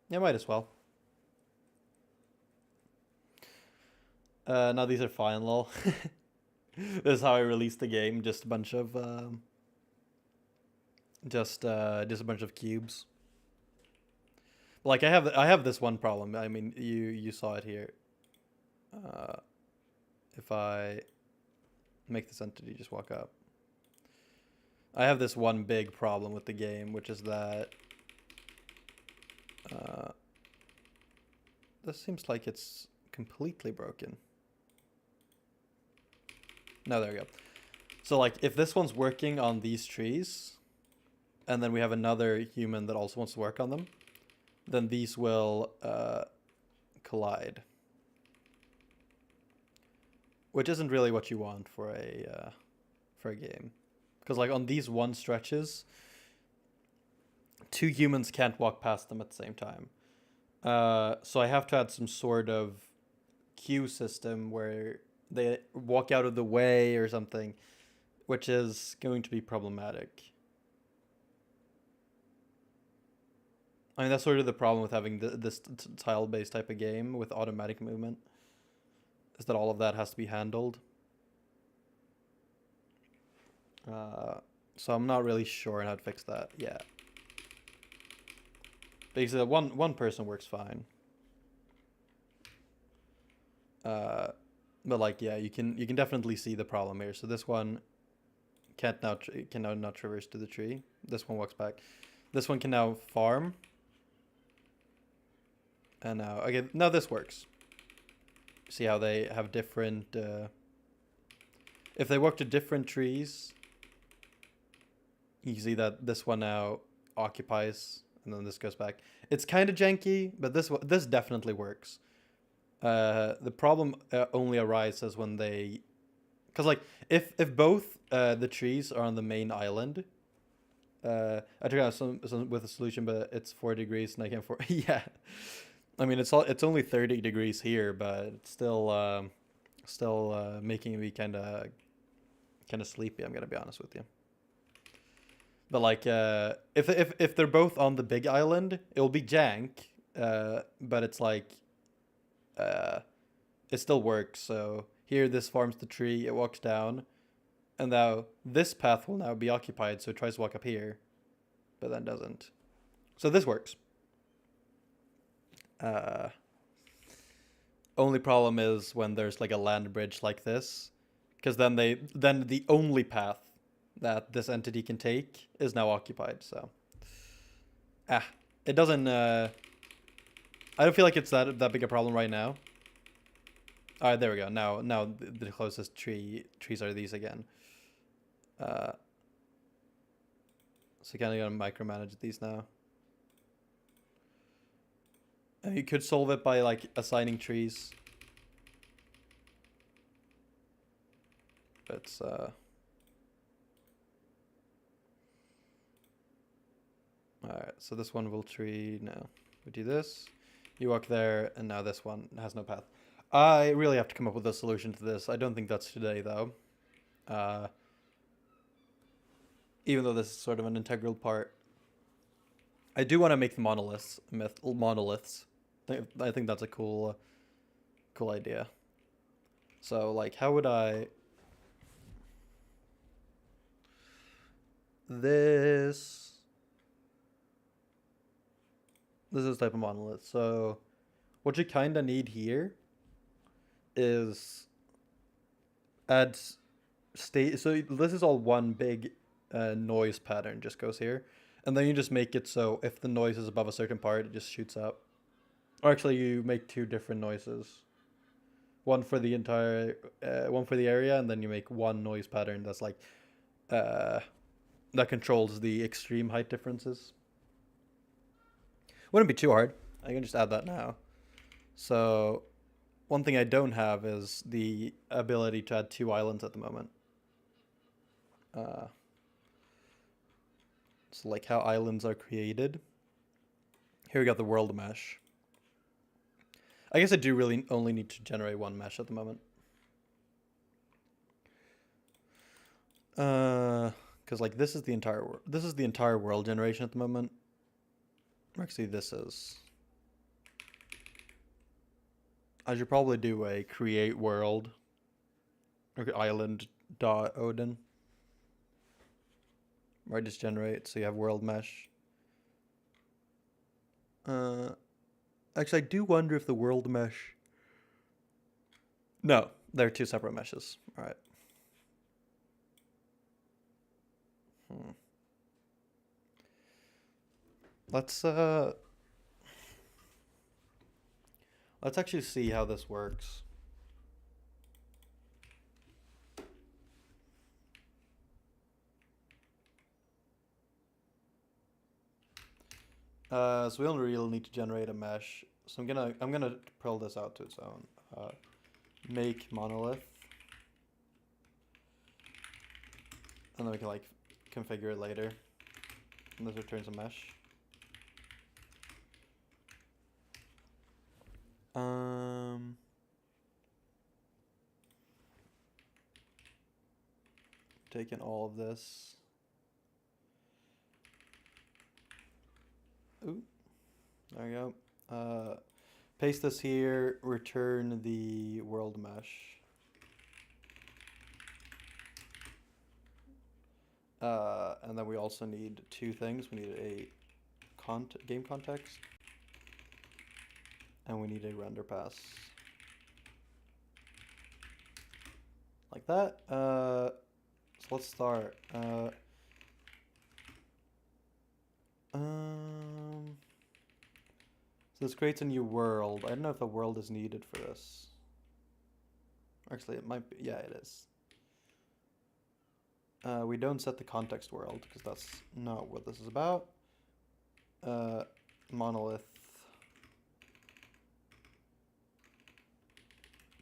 Yeah, might as well. Now these are fine, lol. This is how I released the game. Just a bunch of just a bunch of cubes. Like I have this one problem. I mean, you saw it here. Uh, if I make this entity just walk up, I have this one big problem with the game, which is that uh, this seems like it's completely broken. No, there we go. So like, if this one's working on these trees, and then we have another human that also wants to work on them, then these will collide, which isn't really what you want for a game, because like on these one stretches, two humans can't walk past them at the same time. So I have to add some sort of queue system where they walk out of the way or something, which is going to be problematic. I mean, that's sort of the problem with having this tile-based type of game with automatic movement, is that all of that has to be handled. So I'm not really sure on how to fix that yet. Basically, one person works fine. But like, yeah, you can definitely see the problem here. So this one can now not traverse to the tree. This one walks back. This one can now farm. And now, okay, now this works. See how they have different, if they walk to different trees, you can see that this one now occupies, and then this goes back. It's kind of janky, but this definitely works. The problem only arises when they, because like if both the trees are on the main island, I tried out some with a solution, but it's 4 degrees and I can't yeah. I mean it's only 30 degrees here, but it's still making me kind of sleepy. I'm gonna be honest with you. But like if they're both on the big island, it'll be jank. But it's like it still works. So here this farms the tree, it walks down, and now this path will now be occupied, so it tries to walk up here, but then doesn't. So this works. Only problem is when there's like a land bridge like this, because then the only path that this entity can take is now occupied. So it doesn't I don't feel like it's that big a problem right now. All right, there we go. Now the closest trees are these again. So kind of gonna micromanage these now. And you could solve it by like assigning trees. But alright, so this one will tree now. We do this. You walk there, and now this one has no path. I really have to come up with a solution to this. I don't think that's today, though. Even though this is sort of an integral part. I do want to make the monoliths. I think that's a cool idea. So, like, how would I... This is type of monolith. So, what you kind of need here is add state. So this is all one big noise pattern. Just goes here, and then you just make it so if the noise is above a certain part, it just shoots up. Or actually, you make 2 different noises. One for the entire, one for the area, and then you make one noise pattern that's like, that controls the extreme height differences. Wouldn't be too hard. I can just add that now. So, one thing I don't have is the ability to add 2 islands at the moment. So like how islands are created. Here we got the world mesh. I guess I do really only need to generate 1 mesh at the moment. Because like this is the entire world generation at the moment. Actually, this is. I should probably do a create world or island.odin. Where I just generate, so you have world mesh. Actually, I do wonder if the world mesh. No, they're 2 separate meshes. All right. Let's actually see how this works. So we only really need to generate a mesh. So I'm gonna pull this out to its own. Make monolith, and then we can like configure it later. And this returns a mesh. Taking all of this. Ooh, there we go. Paste this here, return the world mesh. And then we also need two things. We need a game context, and we need a render pass. Like that. So let's start. So this creates a new world. I don't know if a world is needed for this. Actually, it might be. Yeah, it is. We don't set the context world because that's not what this is about. Monolith.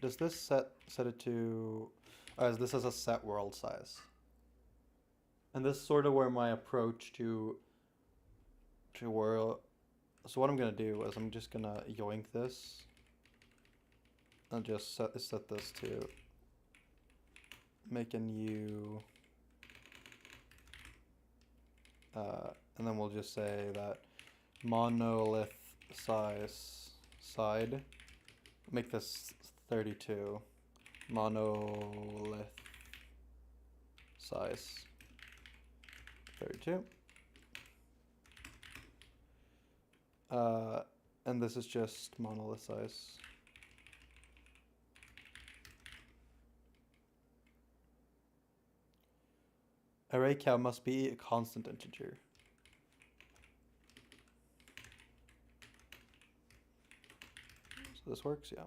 Does this set it to? This is a set world size. And this is sort of where my approach to world. So what I'm gonna do is I'm just gonna yoink this and just set this to make a new. And then we'll just say that monolith side. Make this 32. Monolith size 32. And this is just monolith size. Array count must be a constant integer. So this works, yeah.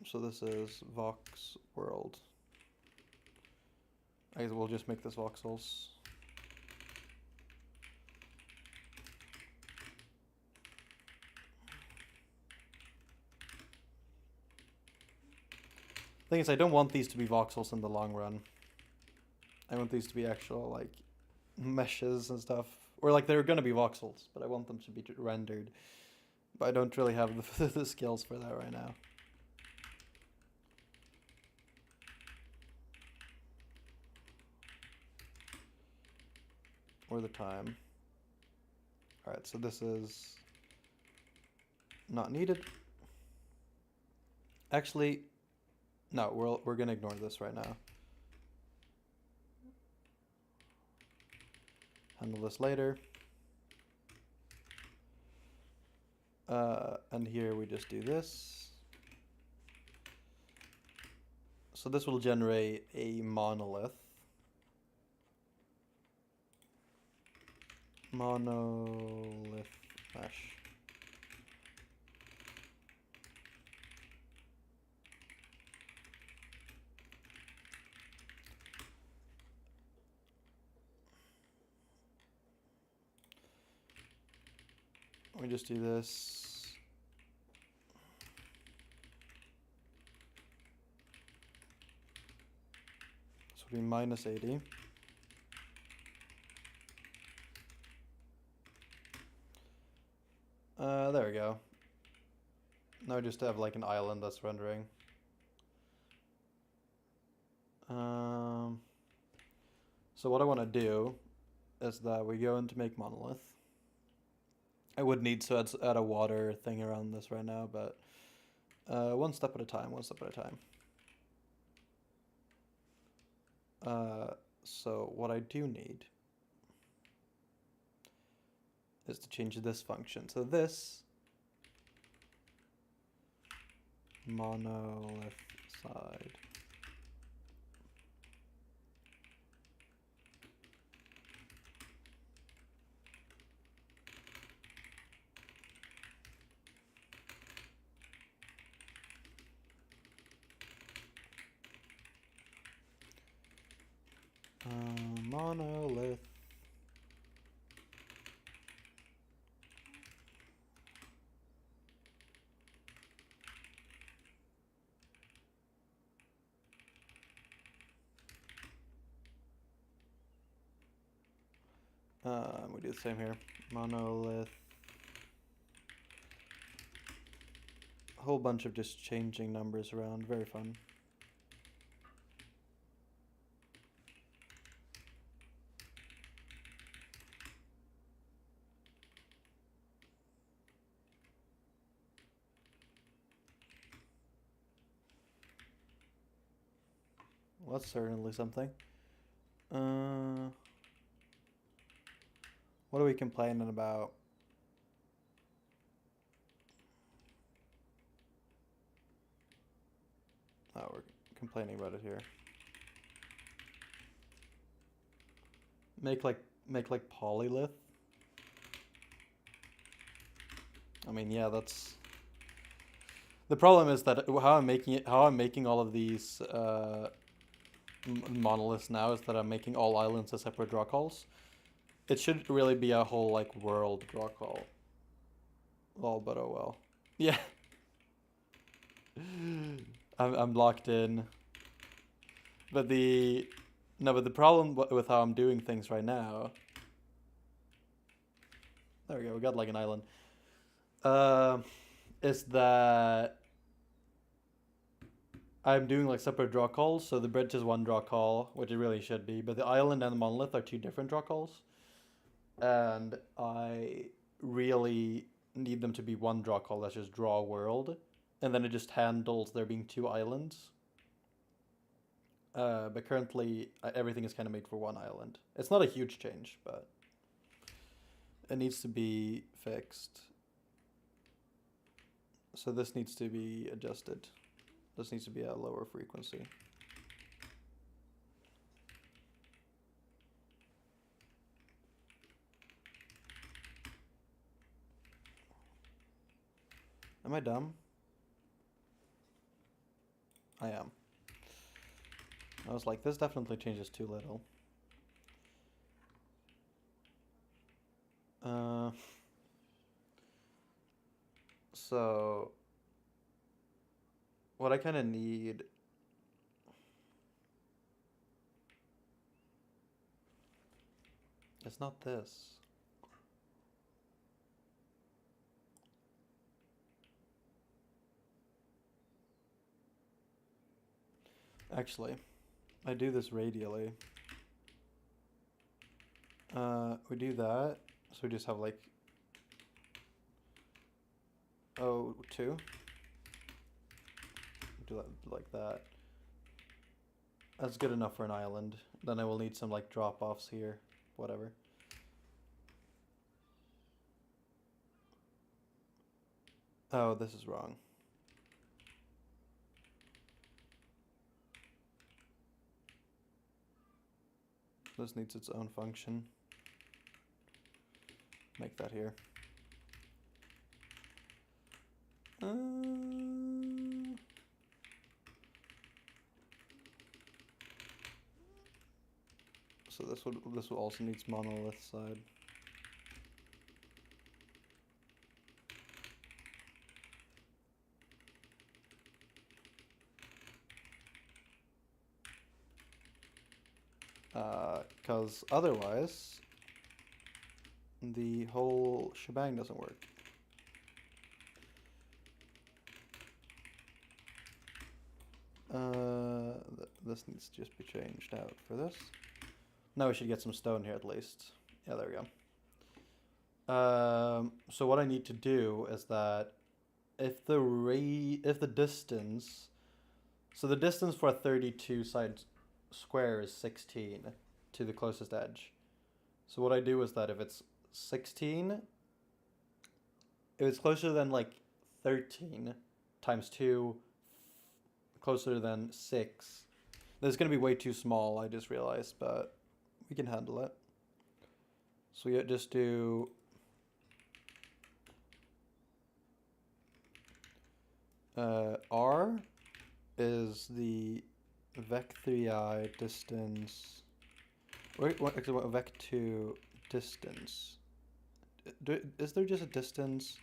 So this is vox world. I guess we'll just make this voxels. Thing is, I don't want these to be voxels in the long run. I want these to be actual, like, meshes and stuff. Or, like, they're gonna be voxels, but I want them to be rendered. But I don't really have the skills for that right now. Or the time. Alright, so this is not needed. Actually, no, we're gonna ignore this right now. Handle this later. And here we just do this. So this will generate a monolith. Monolith mesh. We just do this. So it'll be minus 80. There we go. Now we just have like an island that's rendering. So what I want to do is that we go into make monolith. I would need to add a water thing around this right now, but one step at a time, So what I do need is to change this function. So this monolith side monolith we do the same here. Monolith. A whole bunch of just changing numbers around. Very fun. Well, that's certainly something. What are we complaining about? Oh, we're complaining about it here. Make like polylith. I mean, yeah, that's the problem. Is that how I'm making all of these monoliths now is that I'm making all islands as separate draw calls. It should really be a whole like world draw call. Well, but oh well. Yeah. I'm locked in. But the problem with how I'm doing things right now. There we go. We got like an island. Is that I'm doing like separate draw calls, so the bridge is one draw call, which it really should be, but the island and the monolith are two different draw calls. And I really need them to be one draw call that's just draw a world, and then it just handles there being two islands. But currently, everything is kind of made for one island. It's not a huge change, but it needs to be fixed. So this needs to be adjusted. This needs to be a lower frequency. Am I dumb? I am. I was like, this definitely changes too little. So what I kind of need is not this. Actually, I do this radially. We do that, so we just have like 2. Do that like that. That's good enough for an island. Then I will need some like drop-offs here, whatever. Oh, this is wrong. This needs its own function. Make that here. So this will also needs monolith side. Because otherwise, the whole shebang doesn't work. This needs to just be changed out for this. Now we should get some stone here at least. Yeah, there we go. So what I need to do is that if the distance, so the distance for a 32 side square is 16 to the closest edge. So what I do is that if it's 16, if it's closer than like 13 times 2, closer than 6, this is going to be way too small, I just realized, but we can handle it. So we just do R is the vec3i distance. Wait, actually, vec2 distance. Is there just a distance?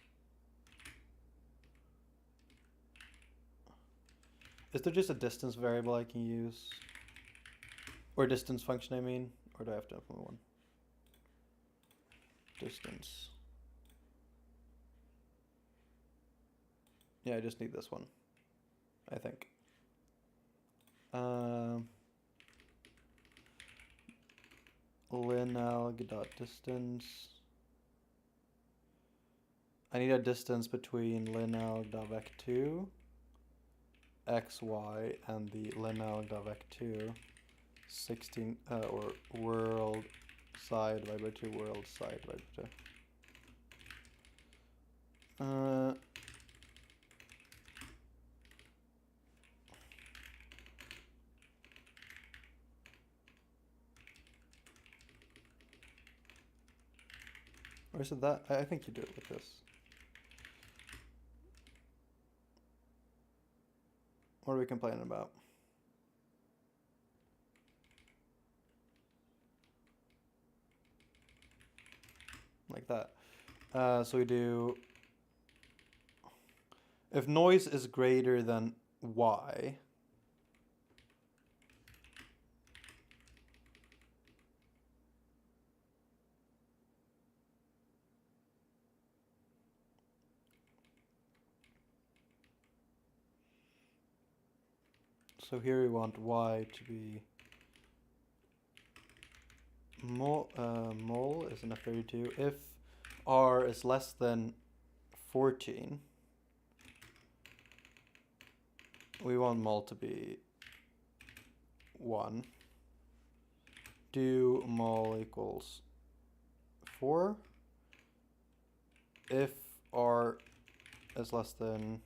Is there just a distance variable I can use? Or distance function, I mean? Or do I have to implement one? Distance. Yeah, I just need this one, I think. linalg.distance. I need a distance between linalg.vec2 xy and the lineal.vec2 16 or world side divided by 2 world side divided by 2. Or is it that? I think you do it with this. What are we complaining about? Like that. So we do, if noise is greater than y, so here we want y to be mol is an F32. If r is less than 14, we want mol to be 1. Do mol equals 4. If r is less than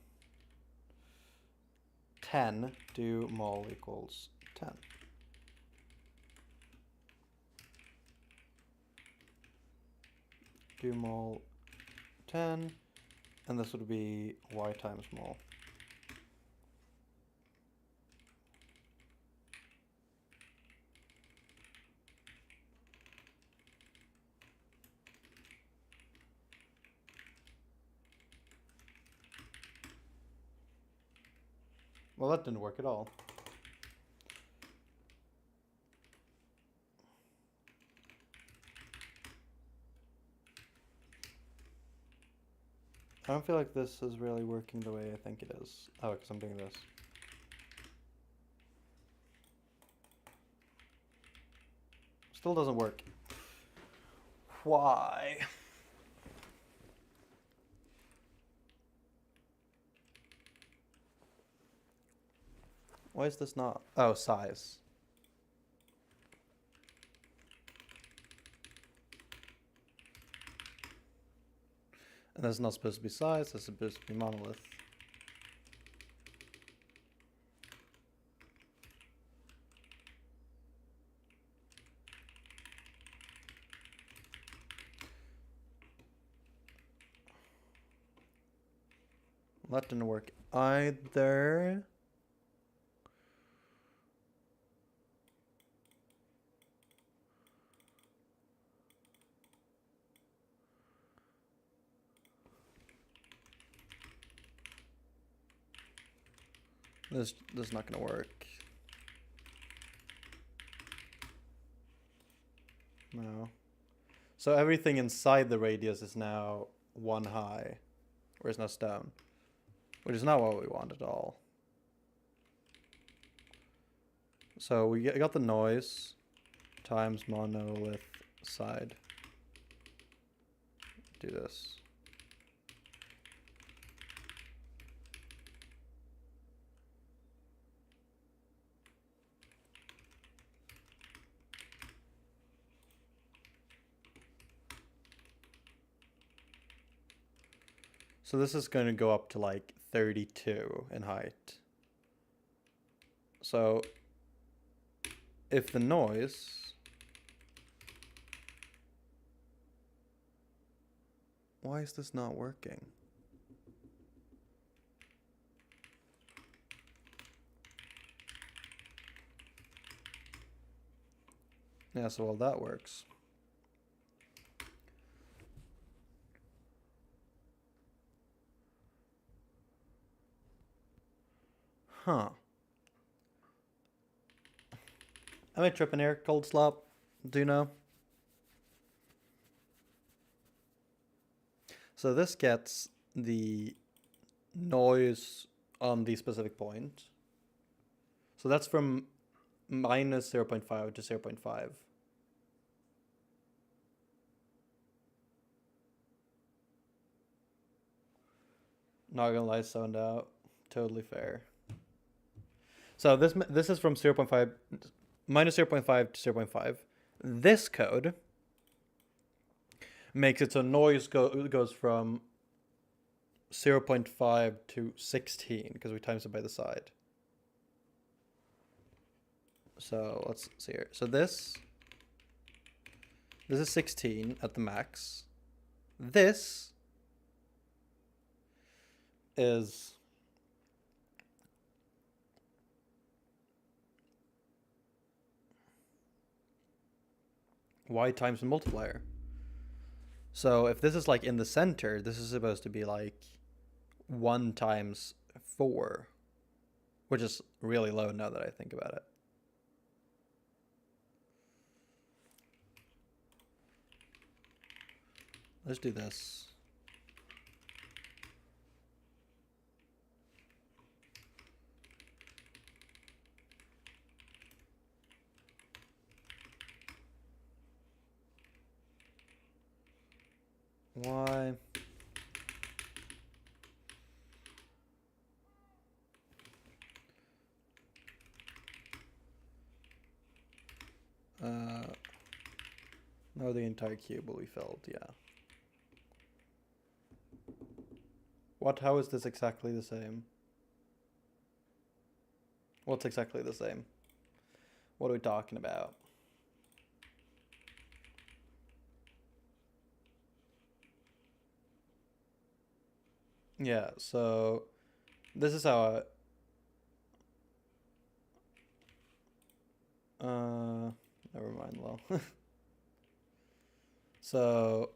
10, do mol equals 10. Do mol 10, and this would be y times mol. Well, that didn't work at all. I don't feel like this is really working the way I think it is. Oh, because I'm doing this. Still doesn't work. Why? Why is this not? Oh, size. And that's not supposed to be size, that's supposed to be monolith. That didn't work either. This is not gonna work. No. So everything inside the radius is now 1 high, or is now stone, which is not what we want at all. So we got the noise times monolith side. Do this. So this is going to go up to like 32 in height. So if the noise, why is this not working? Yeah, so well that works. Huh. Am I tripping here, Cold Slop? Do you know? So this gets the noise on the specific point. So that's from minus 0.5 to 0.5. Not gonna lie, zoned out. Totally fair. So this is from 0.5 minus 0.5 to 0.5. This code makes it so noise goes from 0.5 to 16 because we times it by the side. So let's see here. So this is 16 at the max. This is y times the multiplier. So if this is like in the center, this is supposed to be like 1 times 4, which is really low now that I think about it. Let's do this. Y no, the entire cube will be filled, yeah. What? How is this exactly the same? What's exactly the same? What are we talking about? Yeah, so this is how never mind, well. So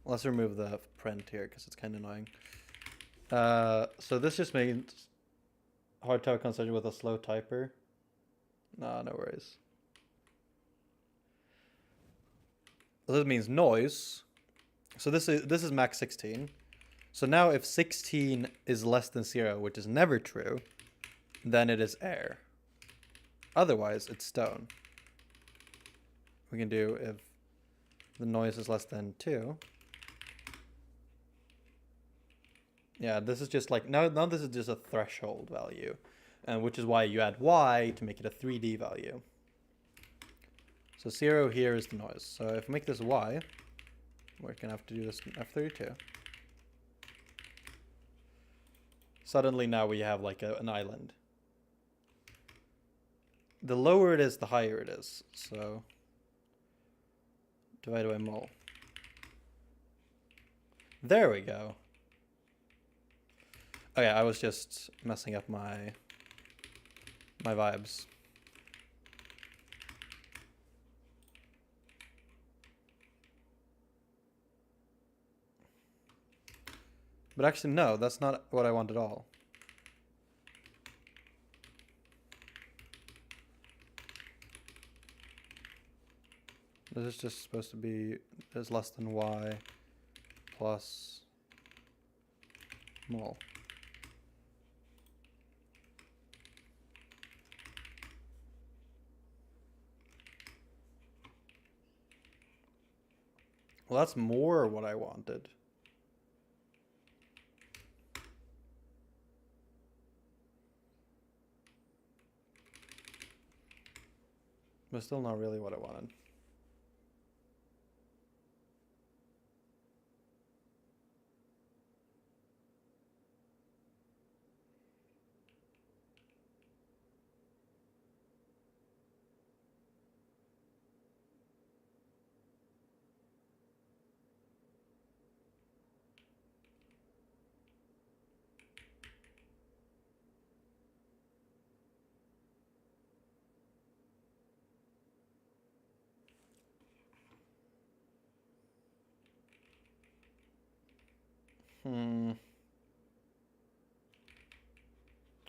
let's remove the print here because it's kind of annoying. So this just means hard to have a conversation with a slow typer. No worries. This means noise. So this is max 16. So now if 16 is less than 0, which is never true, then it is air. Otherwise, it's stone. We can do if the noise is less than 2. Yeah, this is just like, now this is just a threshold value, which is why you add y to make it a 3D value. So 0 here is the noise. So if we make this y, we're going to have to do this in F32. Suddenly now we have like an island. The lower it is, the higher it is. So divided by mole. There we go. Oh yeah, I was just messing up my vibes. But actually, no, that's not what I want at all. This is just supposed to be is less than y plus mole. Well, that's more what I wanted. But still not really what I wanted.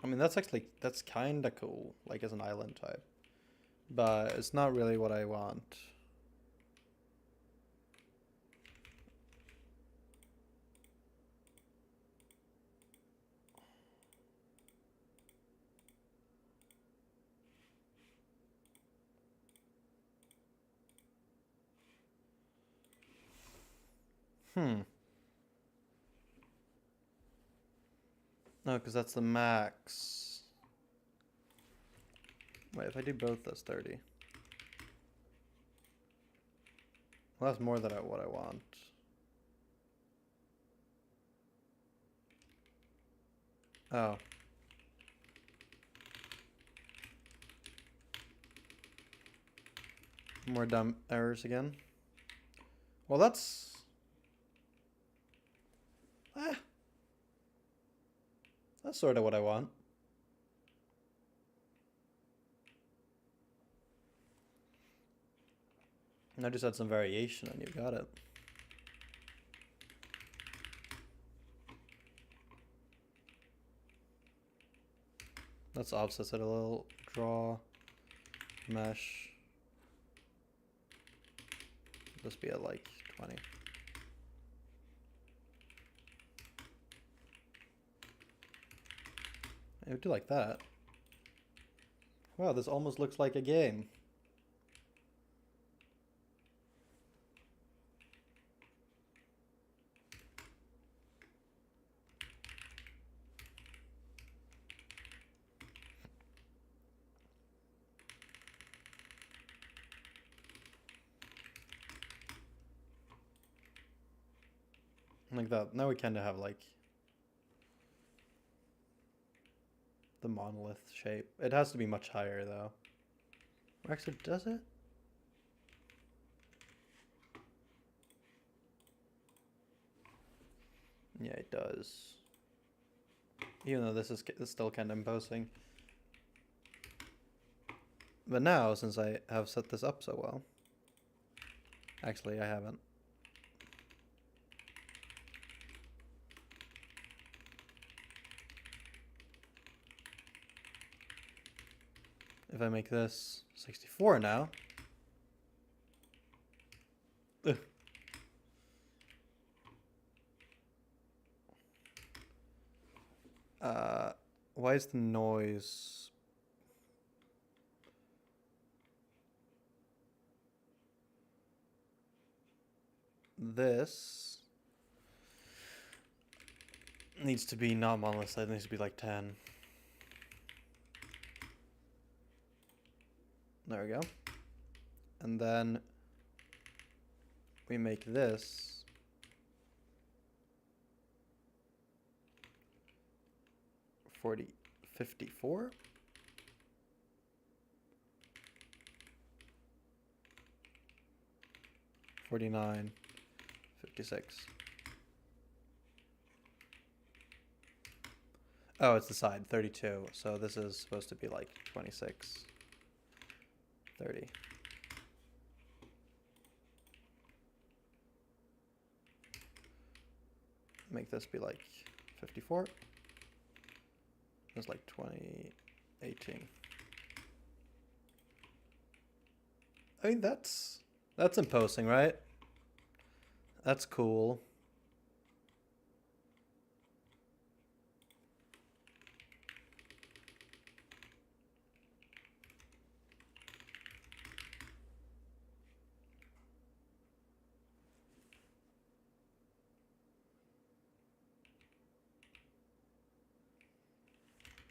I mean, that's kind of cool, like as an island type. But it's not really what I want. No, because that's the max. Wait, if I do both, that's 30. Well, that's more than what I want. Oh. More dumb errors again. Well, that's... That's sort of what I want. And I just add some variation and you got it. Let's offset it a little. Draw. Mesh. This be at like 20. I would do like that. Wow, this almost looks like a game. Like that. Now we kind of have like the monolith shape. It has to be much higher though. Or actually, does it? Yeah, it does. Even though this is still kind of imposing. But now, since I have set this up so well. Actually, I haven't. If I make this 64 now. Ugh. Why is the noise... This needs to be not monolith, it needs to be like 10. There we go. And then we make this 54. $49, $56. Oh, it's the side, 32. So this is supposed to be like 26, 30. Make this be like 54. It's like 2018. I mean, that's imposing, right? That's cool.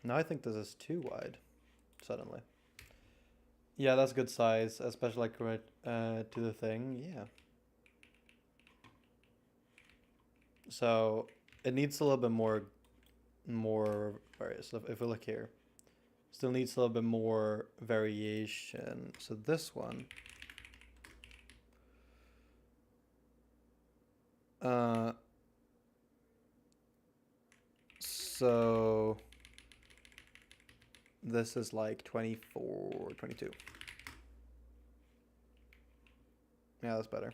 Now I think this is too wide, suddenly. Yeah, that's good size, especially like right to the thing. Yeah. So it needs a little bit more. Alright, so if we look here, still needs a little bit more variation. So this one. So this is like 24, 22. Yeah, that's better.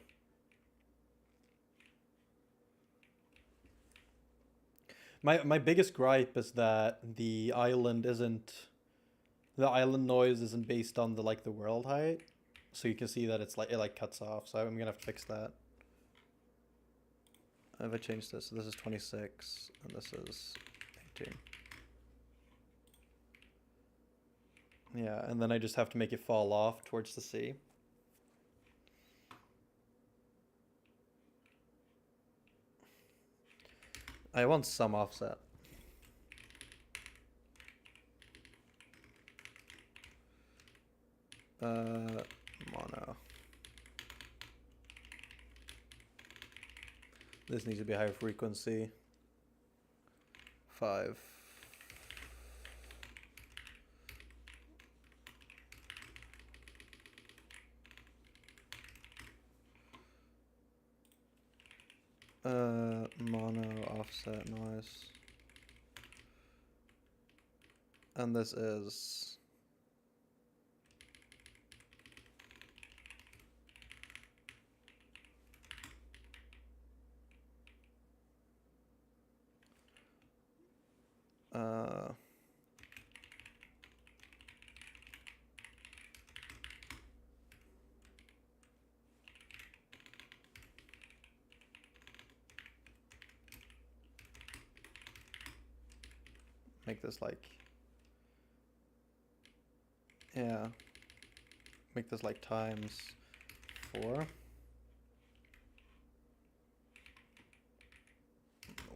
My biggest gripe is that the island noise isn't based on the like the world height. So you can see that it's like it like cuts off. So I'm gonna have to fix that. If I change this, so this is 26 and this is 18. Yeah, and then I just have to make it fall off towards the sea. I want some offset. Mono. This needs to be higher frequency. 5. Mono offset noise. And this is make this like, yeah, make this like times 4.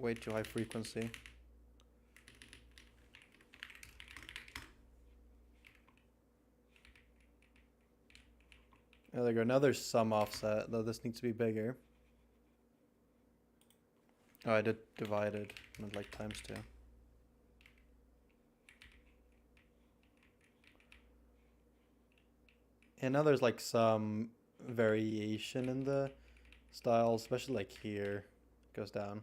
Way too high frequency. There we go. Now there's some offset, though this needs to be bigger. Oh, I did divided, and like times 2. And now there's like some variation in the style, especially like here, it goes down.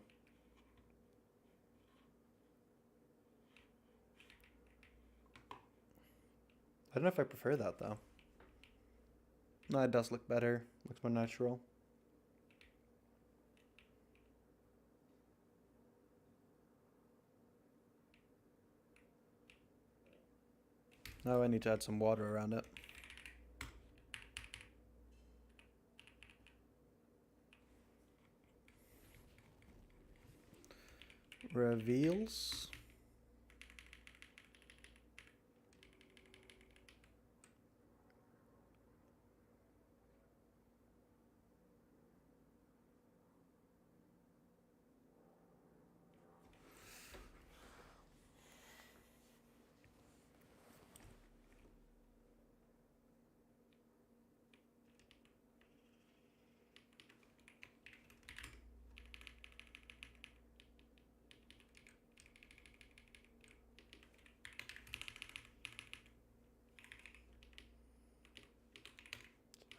I don't know if I prefer that though. No, it does look better. Looks more natural. Now I need to add some water around it. Reveals.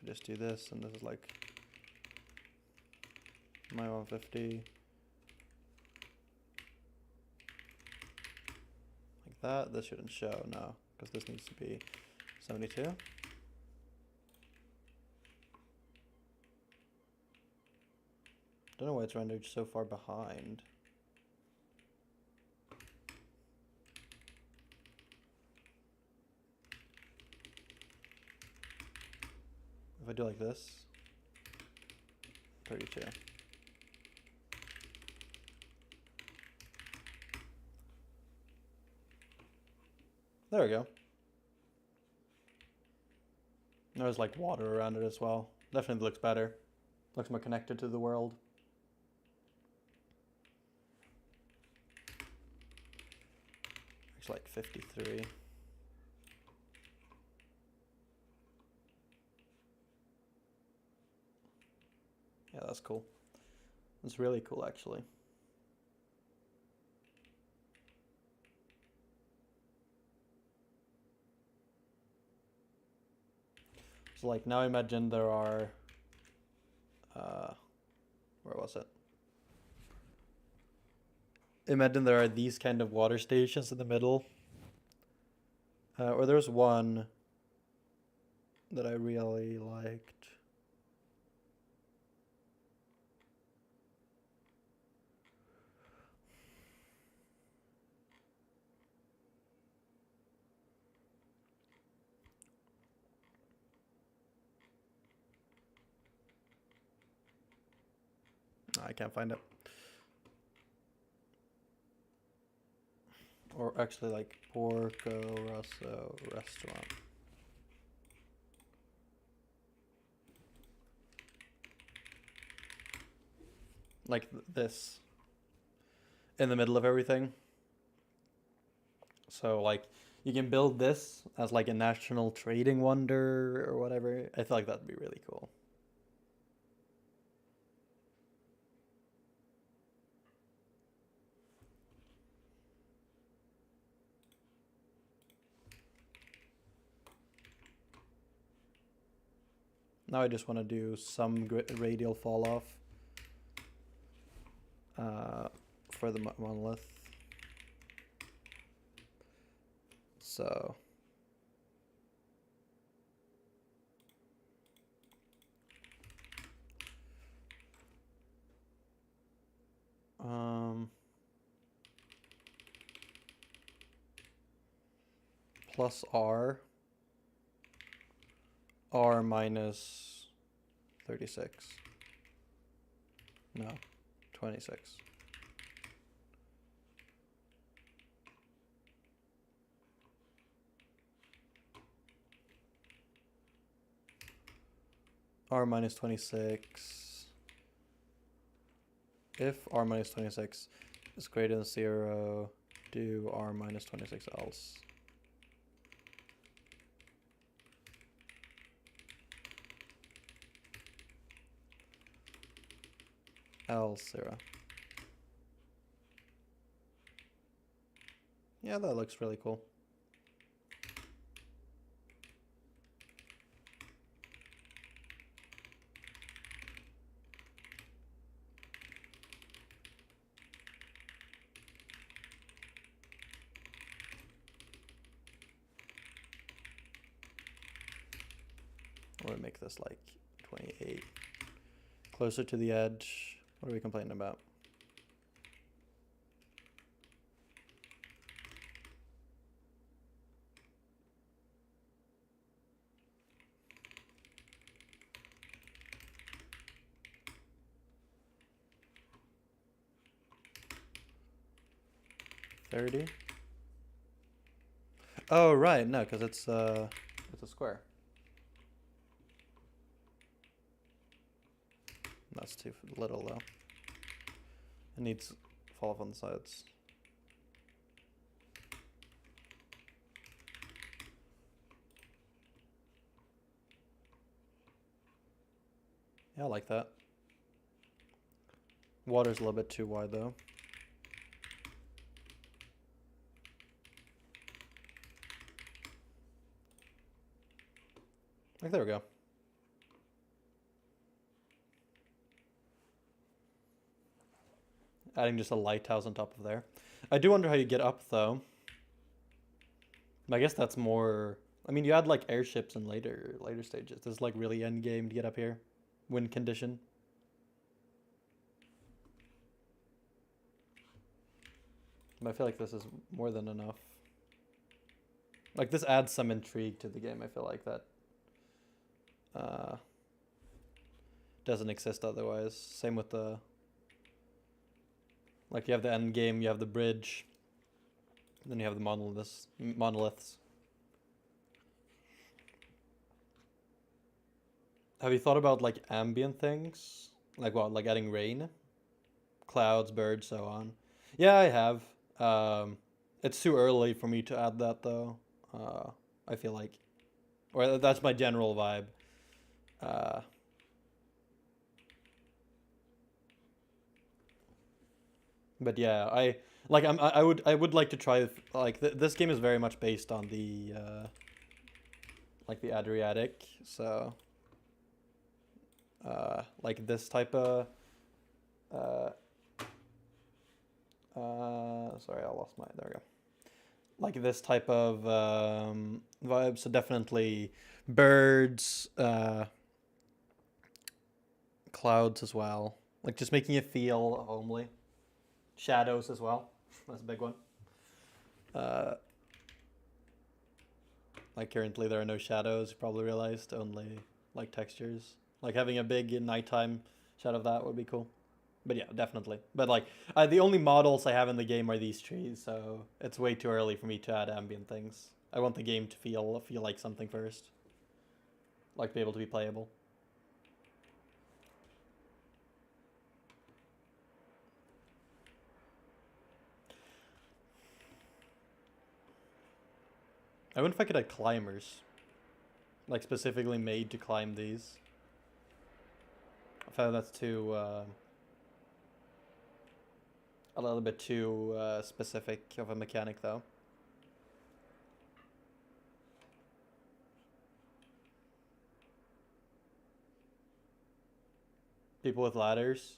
Just do this, and this is like my 150. Like that. This shouldn't show, no, because this needs to be 72. Don't know why it's rendered so far behind. If I do like this, 32. There we go. There's like water around it as well. Definitely looks better. Looks more connected to the world. It's like 53. Yeah, that's cool. It's really cool, actually. So like now imagine there are, where was it? Imagine there are these kind of water stations in the middle. Or there's one that I really liked. I can't find it. Or actually like Porco Rosso restaurant. Like this. In the middle of everything. So like you can build this as like a national trading wonder or whatever. I feel like that'd be really cool. Now I just want to do some radial fall off for the monolith. So plus R minus 36. No, 26. R minus 26. If R minus 26 is greater than 0, do R minus 26 else. Else 0. Yeah, that looks really cool. I'm gonna make this like 28. Closer to the edge. What are we complaining about? $30. Oh right, no, because it's a square. That's too little though. It needs fall off on the sides. Yeah, I like that. Water's a little bit too wide though. Like, there we go. Adding just a lighthouse on top of there. I do wonder how you get up though. I guess that's more. I mean, you add like airships in later stages. This is like really end game to get up here. Win condition. But I feel like this is more than enough. Like, this adds some intrigue to the game. I feel like that doesn't exist otherwise. Same with the. Like, you have the end game, you have the bridge, then you have the monoliths. Have you thought about like ambient things? Like what? Like adding rain, clouds, birds, so on. Yeah, I have. It's too early for me to add that though. I feel like, or that's my general vibe. But yeah, I would like to try like this game is very much based on the like the Adriatic, so like this type of sorry, I lost my, there we go. Like this type of vibe, so definitely birds, clouds as well. Like just making it feel homely. Shadows as well. That's a big one. Like currently there are no shadows, you probably realized, only like textures. Like having a big nighttime shadow of that would be cool. But yeah, definitely. But like, the only models I have in the game are these trees, so it's way too early for me to add ambient things. I want the game to feel like something first. Like be able to be playable. I wonder if I could add climbers. Like specifically made to climb these. I found that's too, a little bit too specific of a mechanic though. People with ladders.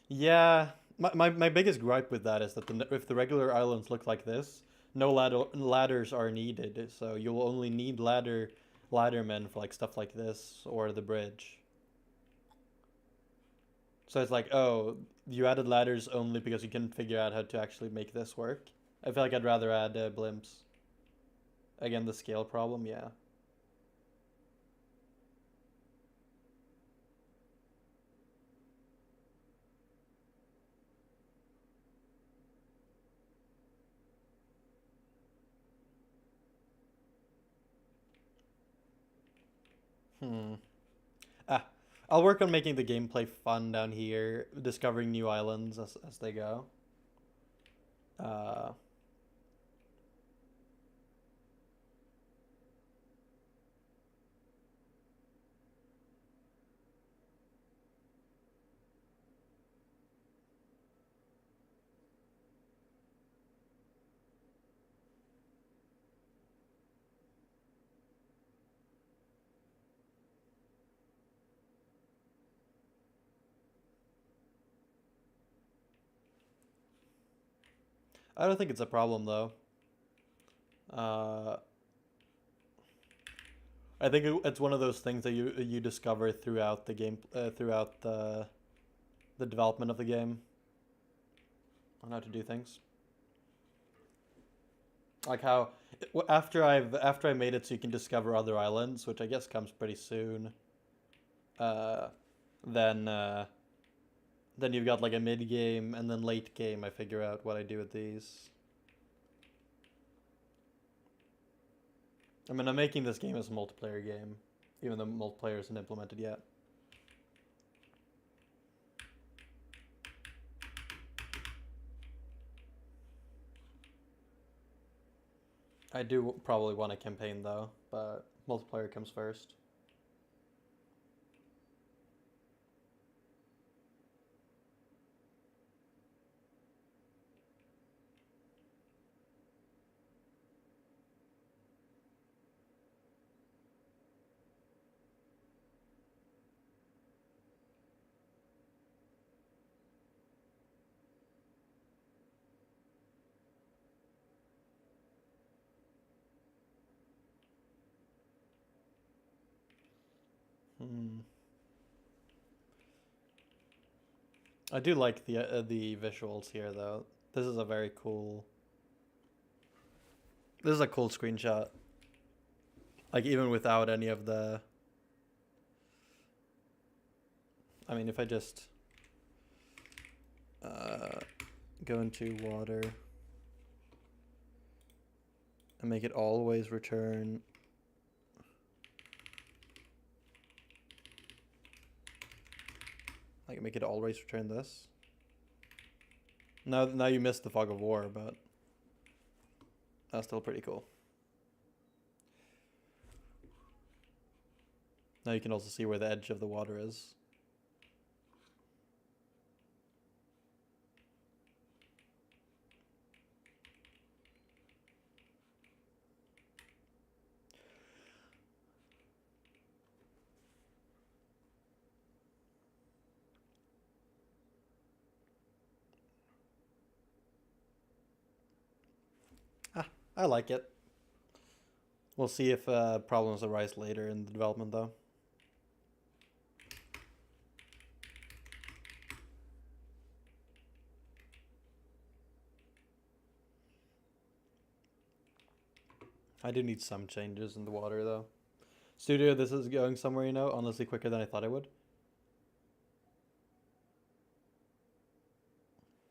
Yeah, my biggest gripe with that is that if the regular islands look like this, no ladders are needed. So you'll only need laddermen for like stuff like this or the bridge. So it's like, oh, you added ladders only because you couldn't figure out how to actually make this work. I feel like I'd rather add blimps. Again, the scale problem, yeah. Hmm. Ah, I'll work on making the gameplay fun down here, discovering new islands as they go. Uh, I don't think it's a problem though. Uh, I think it's one of those things that you discover throughout the game, throughout the development of the game, on how to do things. Like how after I made it so you can discover other islands, which I guess comes pretty soon. Uh, then then you've got like a mid game and then late game. I figure out what I do with these. I mean, I'm making this game as a multiplayer game, even though multiplayer isn't implemented yet. I do probably want a campaign though, but multiplayer comes first. Hmm. I do like the visuals here though. This is a very cool. This is a cool screenshot. Like even without any of the. I mean, if I just go into water and make it always return. Like make it always return this. Now you missed the fog of war, but that's still pretty cool. Now you can also see where the edge of the water is. Ah, I like it. We'll see if problems arise later in the development though. I do need some changes in the water though. Studio, this is going somewhere, you know, honestly quicker than I thought it would.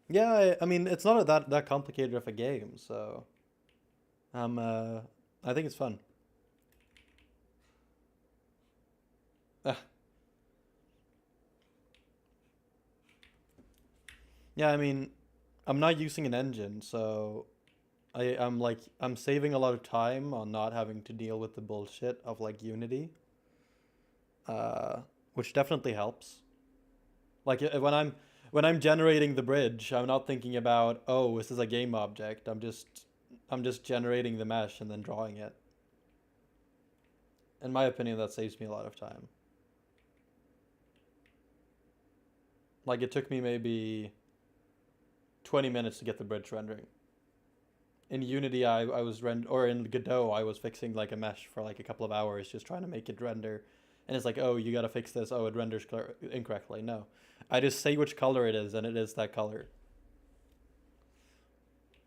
Yeah, I mean, it's not that complicated of a game, so I think it's fun. Ah, yeah, I mean, I'm not using an engine, so I'm saving a lot of time on not having to deal with the bullshit of like Unity, uh, which definitely helps. Like when I'm generating the bridge, I'm not thinking about, oh, this is a game object. I'm just generating the mesh and then drawing it. In my opinion, that saves me a lot of time. Like it took me maybe 20 minutes to get the bridge rendering. In Unity, I was or in Godot, I was fixing like a mesh for like a couple of hours, just trying to make it render. And it's like, oh, you gotta fix this. Oh, it renders incorrectly. No, I just say which color it is, and it is that color.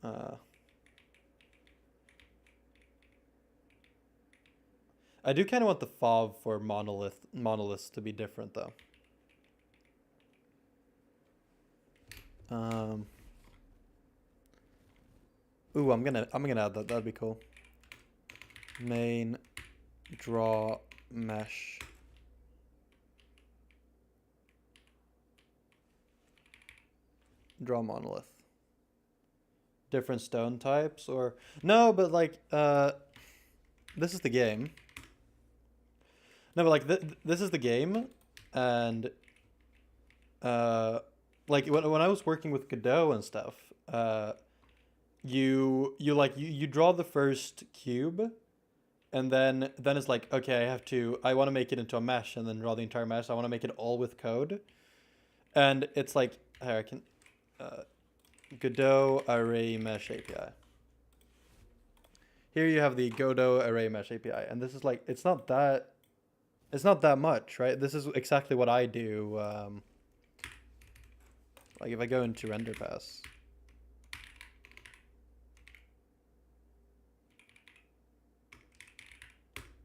Uh, I do kind of want the fob for monoliths to be different though. Um, ooh, I'm gonna add that. That'd be cool. Main draw mesh. Draw monolith. Different stone types or no, but like this is the game. No, but like this is the game, and uh like when I was working with Godot and stuff, you draw the first cube, and then it's like, okay, I want to make it into a mesh and then draw the entire mesh. I want to make it all with code, and it's like here I can Godot array mesh API. Here you have the Godot array mesh API, and this is like it's not that much, right? This is exactly what I do. Like if I go into render pass.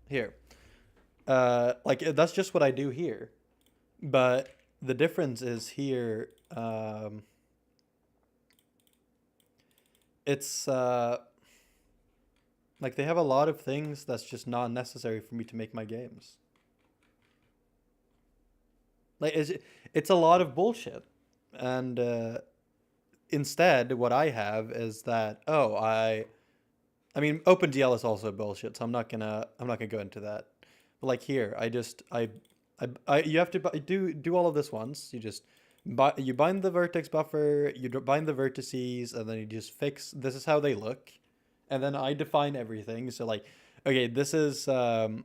Here. Like that's just what I do here. But the difference is here, it's like they have a lot of things that's just not necessary for me to make my games. Like it's a lot of bullshit. And instead what I have is that I mean OpenGL is also bullshit, so I'm not gonna go into that. But like here, I you have to do all of this once. You bind the vertex buffer, you bind the vertices, and then you just fix. This is how they look, and then I define everything. So like, okay, this is the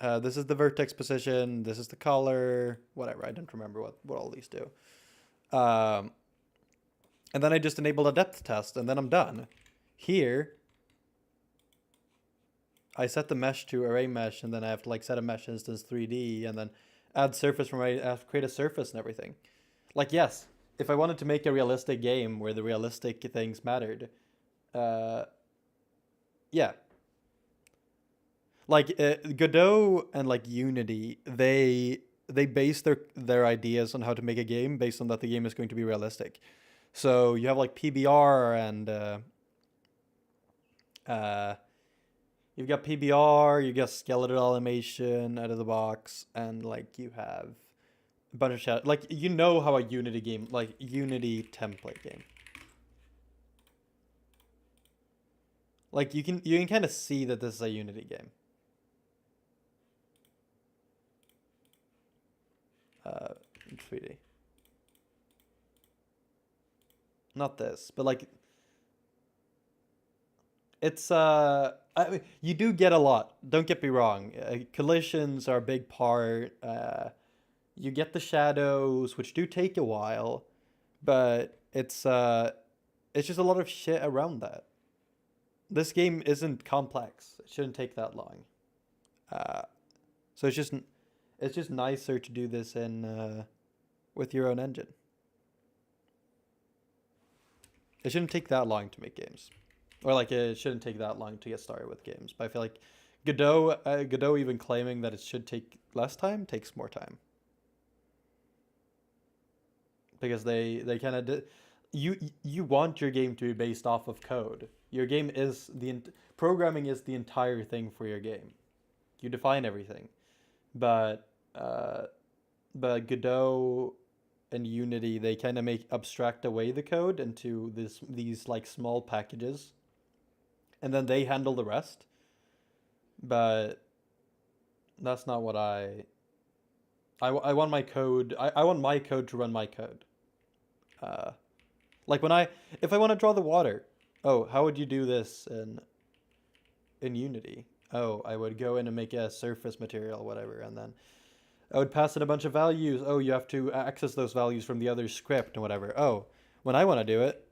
vertex position. This is the color. Whatever. I don't remember what all these do. Um, and then I just enable a depth test, and then I'm done. Here, I set the mesh to array mesh, and then I have to like set a mesh instance 3D, and then add surface from array, I have to create a surface and everything. Like yes, if I wanted to make a realistic game where the realistic things mattered, uh, yeah. Like Godot and like Unity, they base their ideas on how to make a game based on that the game is going to be realistic. So you have like PBR and uh, you've got PBR, you got skeletal animation out of the box, and like you have a bunch of chat. Like you know how a Unity game, like Unity template game. Like you can kind of see that this is a Unity game. In 3D. Not this, but like it's I mean, you do get a lot. Don't get me wrong. Collisions are a big part. You get the shadows, which do take a while, but it's just a lot of shit around that. This game isn't complex. It shouldn't take that long. Uh, so it's just nicer to do this in with your own engine. It shouldn't take that long to make games, or like it shouldn't take that long to get started with games. But I feel like Godot even claiming that it should take less time takes more time because they kind of you want your game to be based off of code. Your game is programming is the entire thing for your game. You define everything, but Godot in Unity, they kind of make abstract away the code into these like small packages, and then they handle the rest. But that's not what I want my code. I want my code to run my code. Uh, like if I want to draw the water, oh, how would you do this in Unity? Oh, I would go in and make a surface material, whatever, and then I would pass in a bunch of values. Oh, you have to access those values from the other script and whatever. Oh, when I want to do it,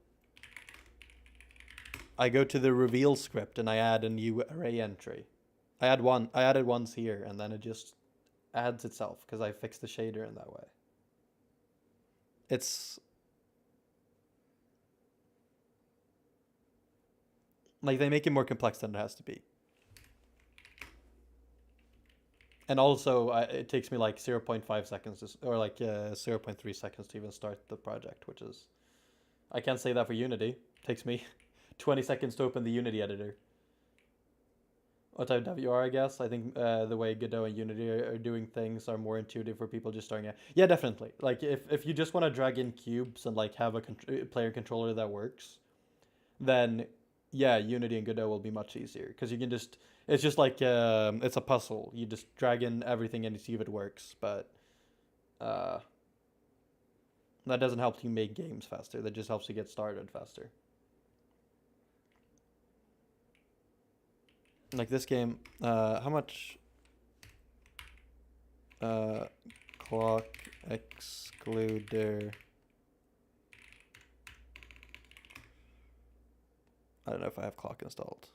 I go to the reveal script and I add a new array entry. I added once here, and then it just adds itself because I fixed the shader in that way. It's like they make it more complex than it has to be. And also, it takes me like 0.5 seconds or like 0.3 seconds to even start the project, which is, I can't say that for Unity. It takes me 20 seconds to open the Unity editor. What type of WR, I guess? I think the way Godot and Unity are doing things are more intuitive for people just starting out. Yeah, definitely. Like if you just want to drag in cubes and like have a player controller that works, then yeah, Unity and Godot will be much easier because you can just, it's just like it's a puzzle. You just drag in everything and see if it works. But uh, that doesn't help you make games faster. That just helps you get started faster. Like this game, how much clock excluder? I don't know if I have clock installed.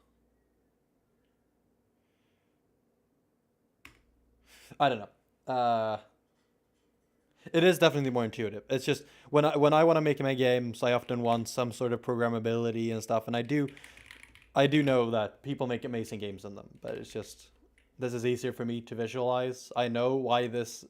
I don't know. It is definitely more intuitive. It's just when I want to make my games, I often want some sort of programmability and stuff, and I do know that people make amazing games in them, but it's just this is easier for me to visualize. Uh, I know why this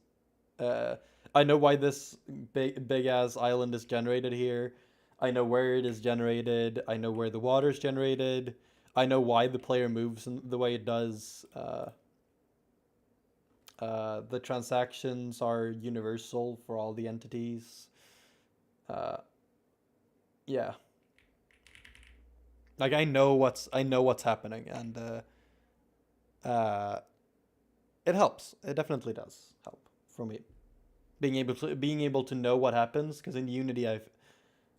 big ass island is generated here. I know where it is generated. I know where the water is generated. I know why the player moves in the way it does. The transactions are universal for all the entities. Uh, yeah, like I know what's happening, and uh, it helps. It definitely does help for me being able to know what happens. Because in Unity,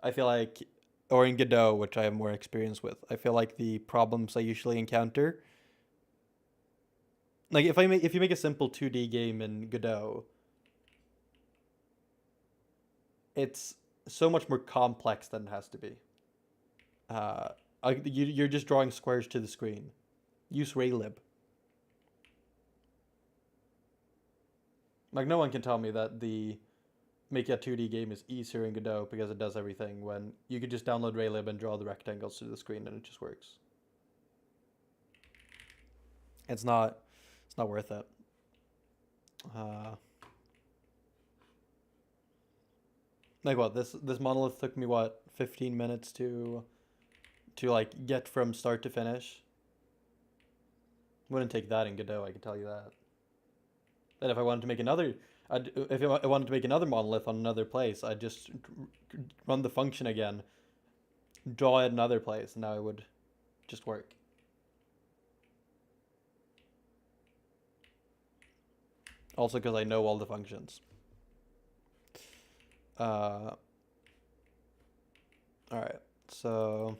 I feel like, or in Godot, which I have more experience with, I feel like the problems I usually encounter, like if you make a simple 2D game in Godot, it's so much more complex than it has to be. Uh, you're just drawing squares to the screen. Use Raylib. Like no one can tell me that the make a 2D game is easier in Godot because it does everything when you could just download Raylib and draw the rectangles to the screen and it just works. It's not worth it. Uh, like what this monolith took me what 15 minutes to like get from start to finish. Wouldn't take that in Godot, I can tell you that. And if I wanted to make another, if I wanted to make another monolith on another place, I'd just run the function again, draw it another place, and now it would just work. Also because I know all the functions. All right, so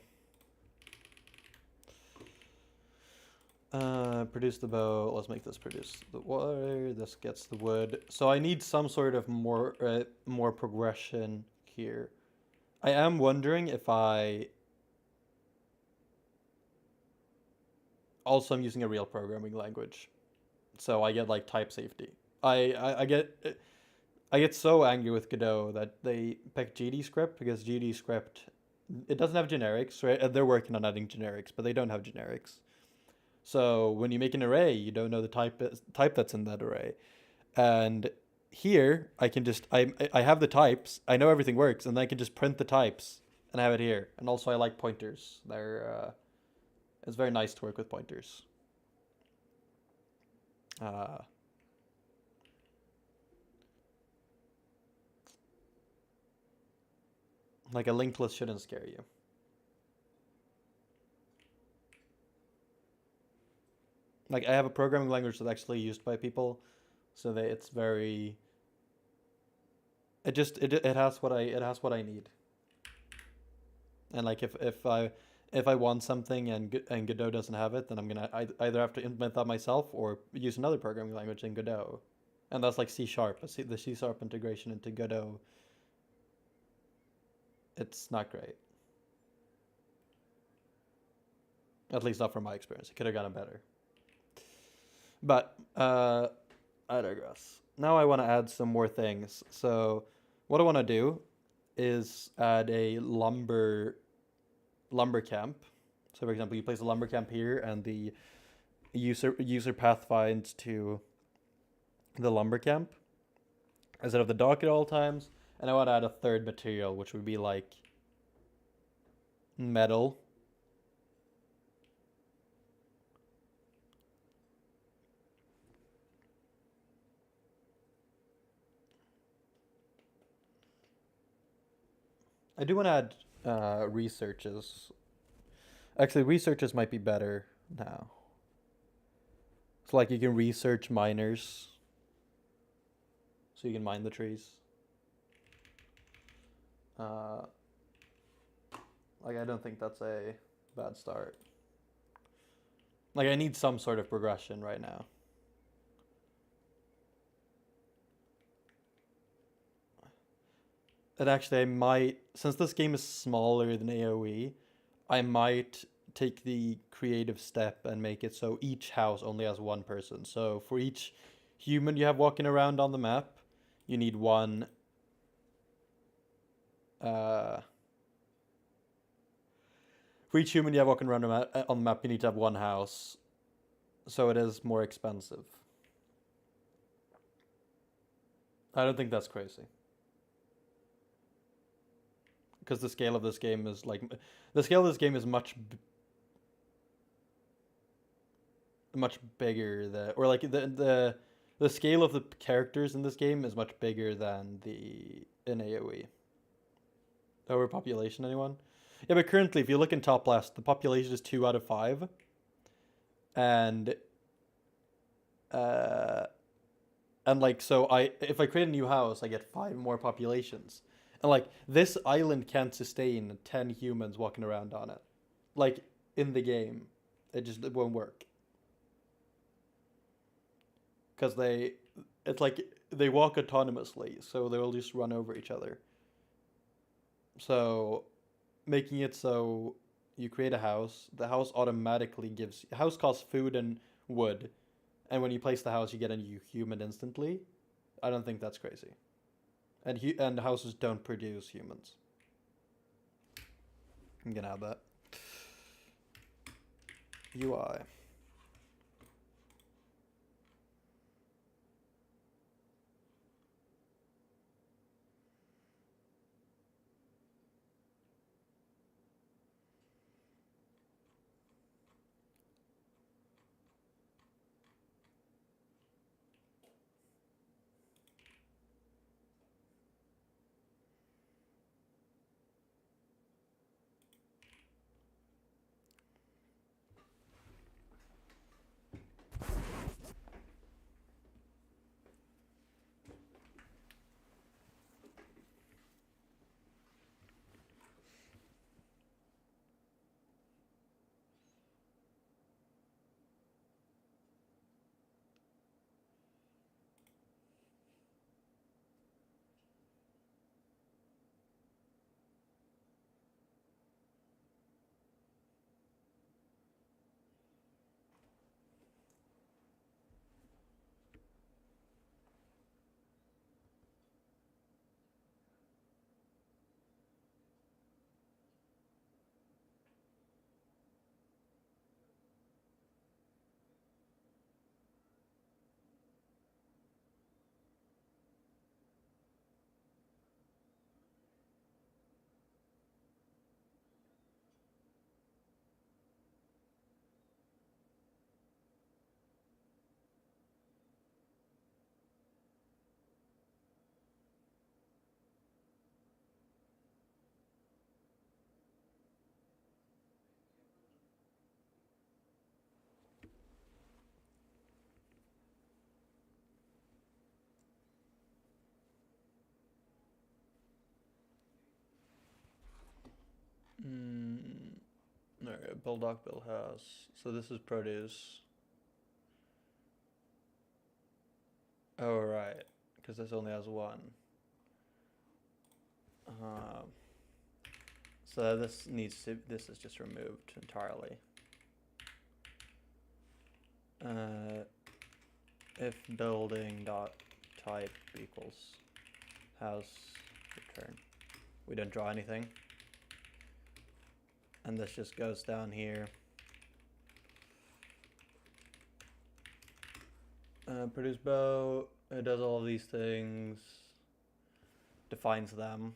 produce the bow. Let's make this produce the water. This gets the wood. So I need some sort of more progression here. I am wondering if I also am using a real programming language, so I get like type safety. I get so angry with Godot that they picked GDScript because GDScript it doesn't have generics, right? They're working on adding generics, but they don't have generics. So when you make an array, you don't know the type that's in that array. And here I can just I have the types. I know everything works, and then I can just print the types and have it here. And also I like pointers. It's very nice to work with pointers. Uh, Like a linked list shouldn't scare you. Like I have a programming language that's actually used by people, so that it's very. It has what I need. And like if I want something and Godot doesn't have it, then I'm gonna either have to implement that myself or use another programming language in Godot, and that's like C sharp. The C sharp integration into Godot. It's not great. At least not from my experience. It could have gotten better. But I digress. Now I want to add some more things. So what I want to do is add a lumber camp. So for example, you place a lumber camp here, and the user path finds to the lumber camp instead of the dock at all times. And I want to add a third material, which would be like metal. I do want to add researches. Actually, researches might be better now. So like you can research miners, so you can mine the trees. Like I don't think that's a bad start. Like I need some sort of progression right now. And actually I might, since this game is smaller than AoE, I might take the creative step and make it so each house only has one person. So for each human you have walking around on the map, you need one for each human you have walking around on the map, you need to have one house. So it is more expensive. I don't think that's crazy. Because the scale of this game is like, the scale of this game is much bigger than, or like the scale of the characters in this game is much bigger than the in AoE. Overpopulation, anyone? Yeah, but currently, if you look in top left, the population is 2 out of 5, and uh, and like so, if I create a new house, I get 5 more populations, and like this island can't sustain 10 humans walking around on it, like in the game, it won't work, because it's like they walk autonomously, so they will just run over each other. So making it so you create a house, the house automatically gives, the house costs food and wood, and when you place the house, you get a new human instantly. I don't think that's crazy, and houses don't produce humans. I'm gonna add that. UI. Okay, build dock, build house. So this is produce. Oh, right, because this only has one. So this is just removed entirely. If building dot type equals house return, we don't draw anything, and this just goes down here. Produce bow, it does all of these things, defines them,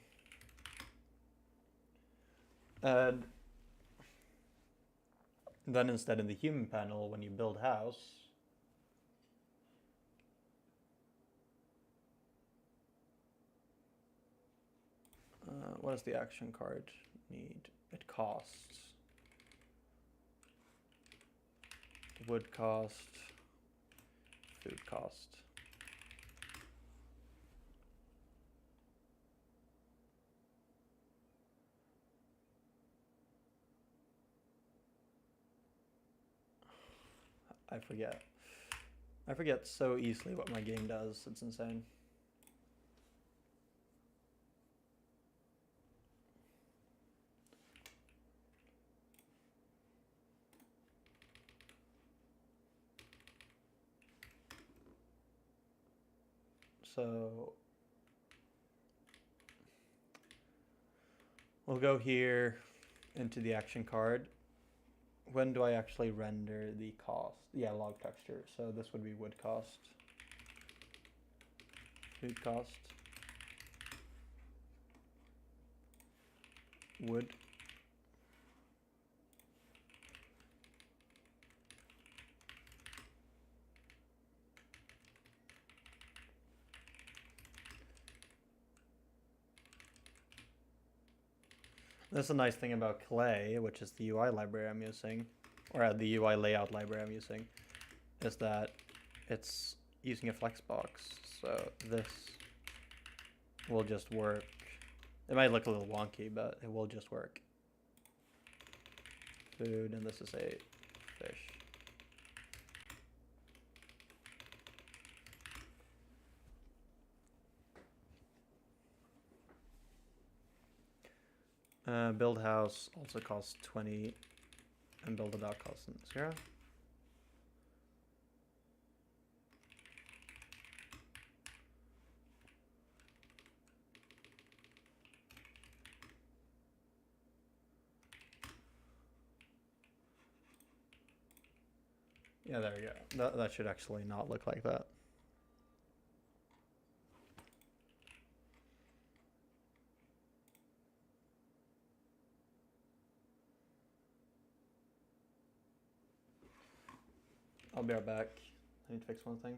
and then instead in the human panel, when you build house, what does the action card need? It costs. Wood cost, food cost. I forget. I forget so easily what my game does. It's insane. So we'll go here into the action card. When do I actually render the cost? Yeah, log texture. So this would be wood cost, food cost, wood. That's a nice thing about Clay, which is the UI library I'm using, or the UI layout library I'm using, is that it's using a flexbox. So this will just work. It might look a little wonky, but it will just work. Food, and this is a fish. Build house also costs 20, and build a dock costs 0. Yeah, there we go. That should actually not look like that. I'll be right back. I need to fix one thing.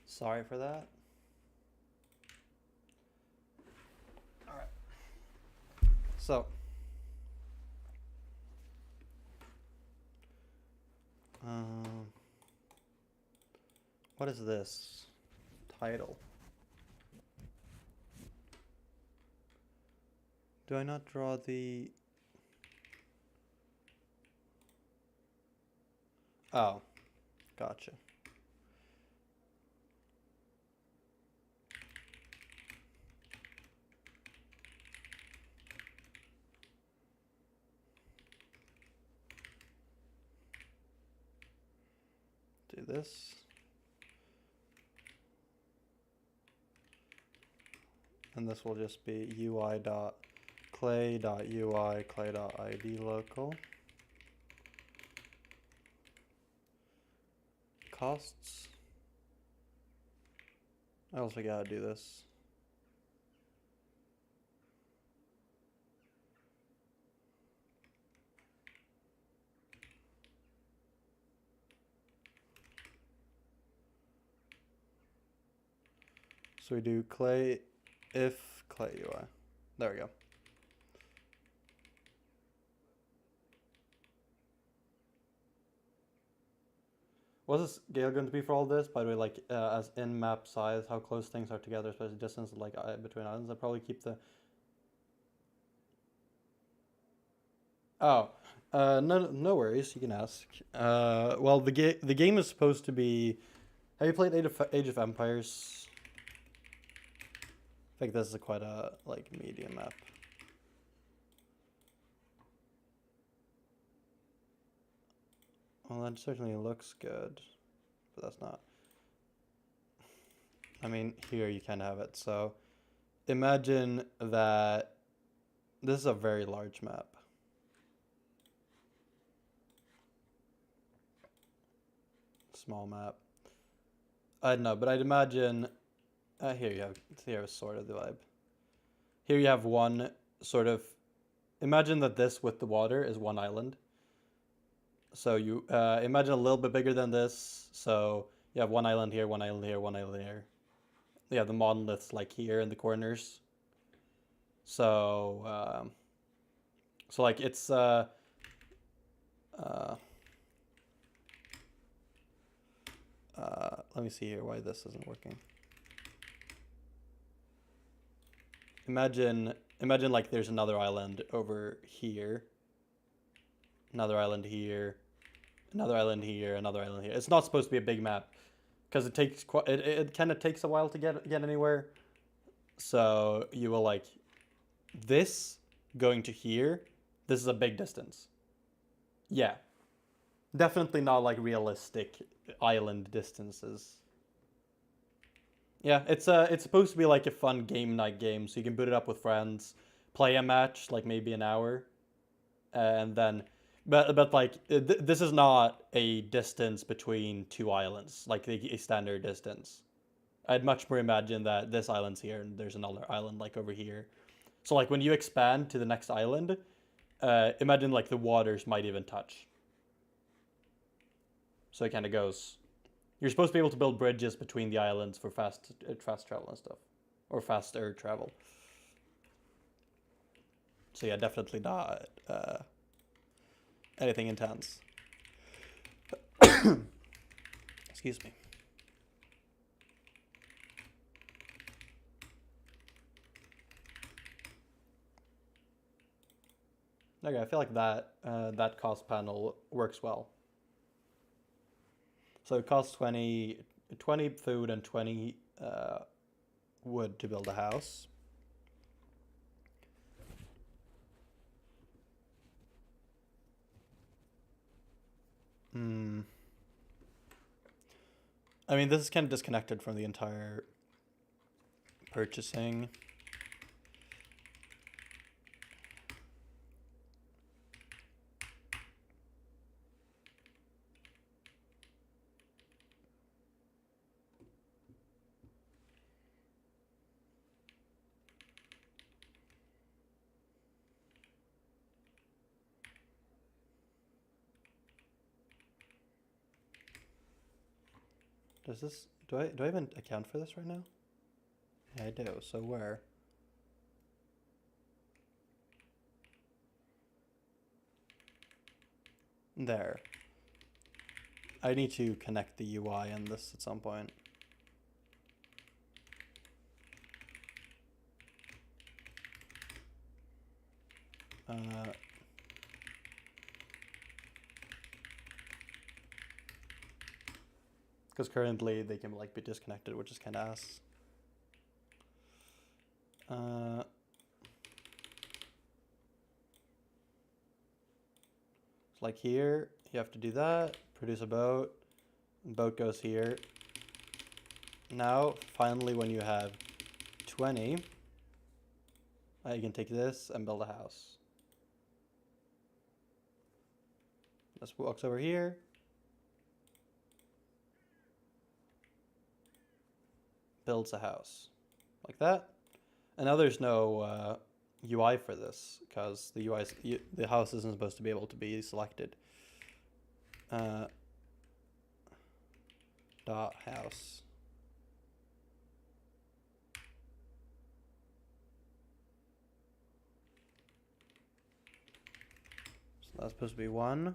Sorry for that. Alright. So. What is this? Title. Do I not draw the... Oh, gotcha. Do this. And this will just be ui.clay.ui clay.id local. Costs. I also gotta do this. So we do clay if clay UI. There we go. What's the scale going to be for all this? By the way, like as in map size, how close things are together, especially distance like between islands. I'll probably keep the... Oh, no worries. You can ask. Well, the game is supposed to be... Have you played Age of Empires? I think this is quite a like medium map. Well, that certainly looks good, but that's not. I mean, here you can have it. So imagine that this is a very large map. Small map. I don't know, but I'd imagine here you have sort of the vibe. Here you have one sort of... Imagine that this with the water is one island. So you imagine a little bit bigger than this. So you have one island here, one island here, one island here. You have the monoliths like here in the corners. So so like it's let me see here why this isn't working. Imagine like there's another island over here. Another island here. Another island here, another island here. It's not supposed to be a big map because it takes it kind of takes a while to get anywhere. So you will like this going to here. This is a big distance. Yeah. Definitely not like realistic island distances. Yeah, it's supposed to be like a fun game night game, so you can boot it up with friends, play a match like maybe an hour, and then but like this is not a distance between two islands like a standard distance. I'd much more imagine that this island's here and there's another island like over here. So like when you expand to the next island, imagine like the waters might even touch. So it kind of goes. You're supposed to be able to build bridges between the islands for fast travel and stuff, or faster travel. So yeah, definitely not anything intense. Excuse me. Okay, I feel like that that cost panel works well. So it costs 20 food and 20 wood to build a house. I mean, this is kind of disconnected from the entire purchasing. Does this Do I even account for this right now? Yeah, I do. So where? There. I need to connect the UI in this at some point. Because currently they can like be disconnected, which is kind of ass. Like here, you have to do that, produce a boat, boat goes here. Now, finally, when you have 20, you can take this and build a house. This walks over here. Builds a house. Like that. And now there's no UI for this, because the house isn't supposed to be able to be selected. Dot house. So that's supposed to be 1.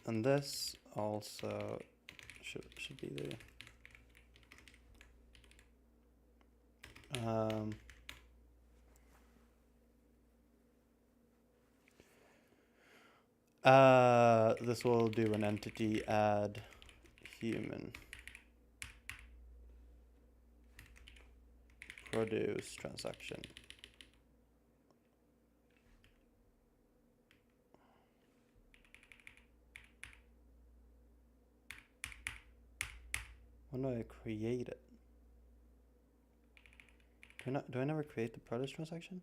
And this also should be there. This will do an entity add human produce transaction. When do I create it? Do I never create the produce transaction?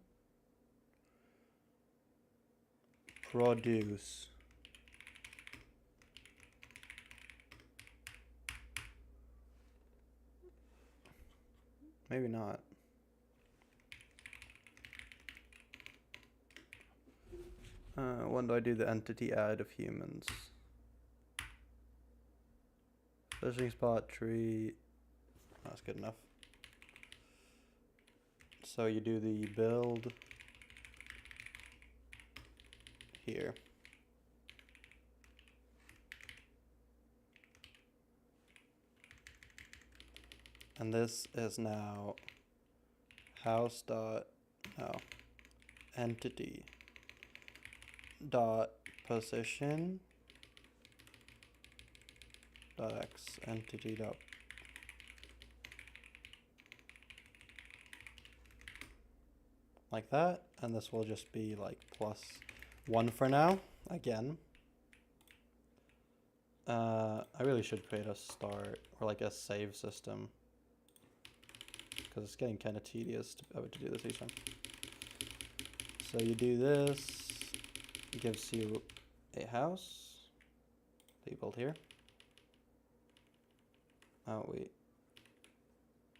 Produce. Maybe not. When do I do the entity add of humans? Fishing spot, tree. That's good enough. So you do the build here. And this is now house dot entity dot position dot x entity dot like that, and this will just be like +1 for now again. I really should create a start or like a save system, because it's getting kind of tedious to do this each time. So you do this, it gives you a house that you build here. Oh wait,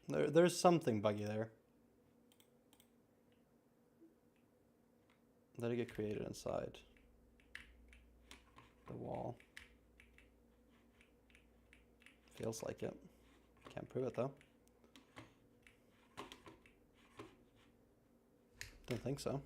there's something buggy there. Let it get created inside the wall. Feels like it. Can't prove it though. Don't think so.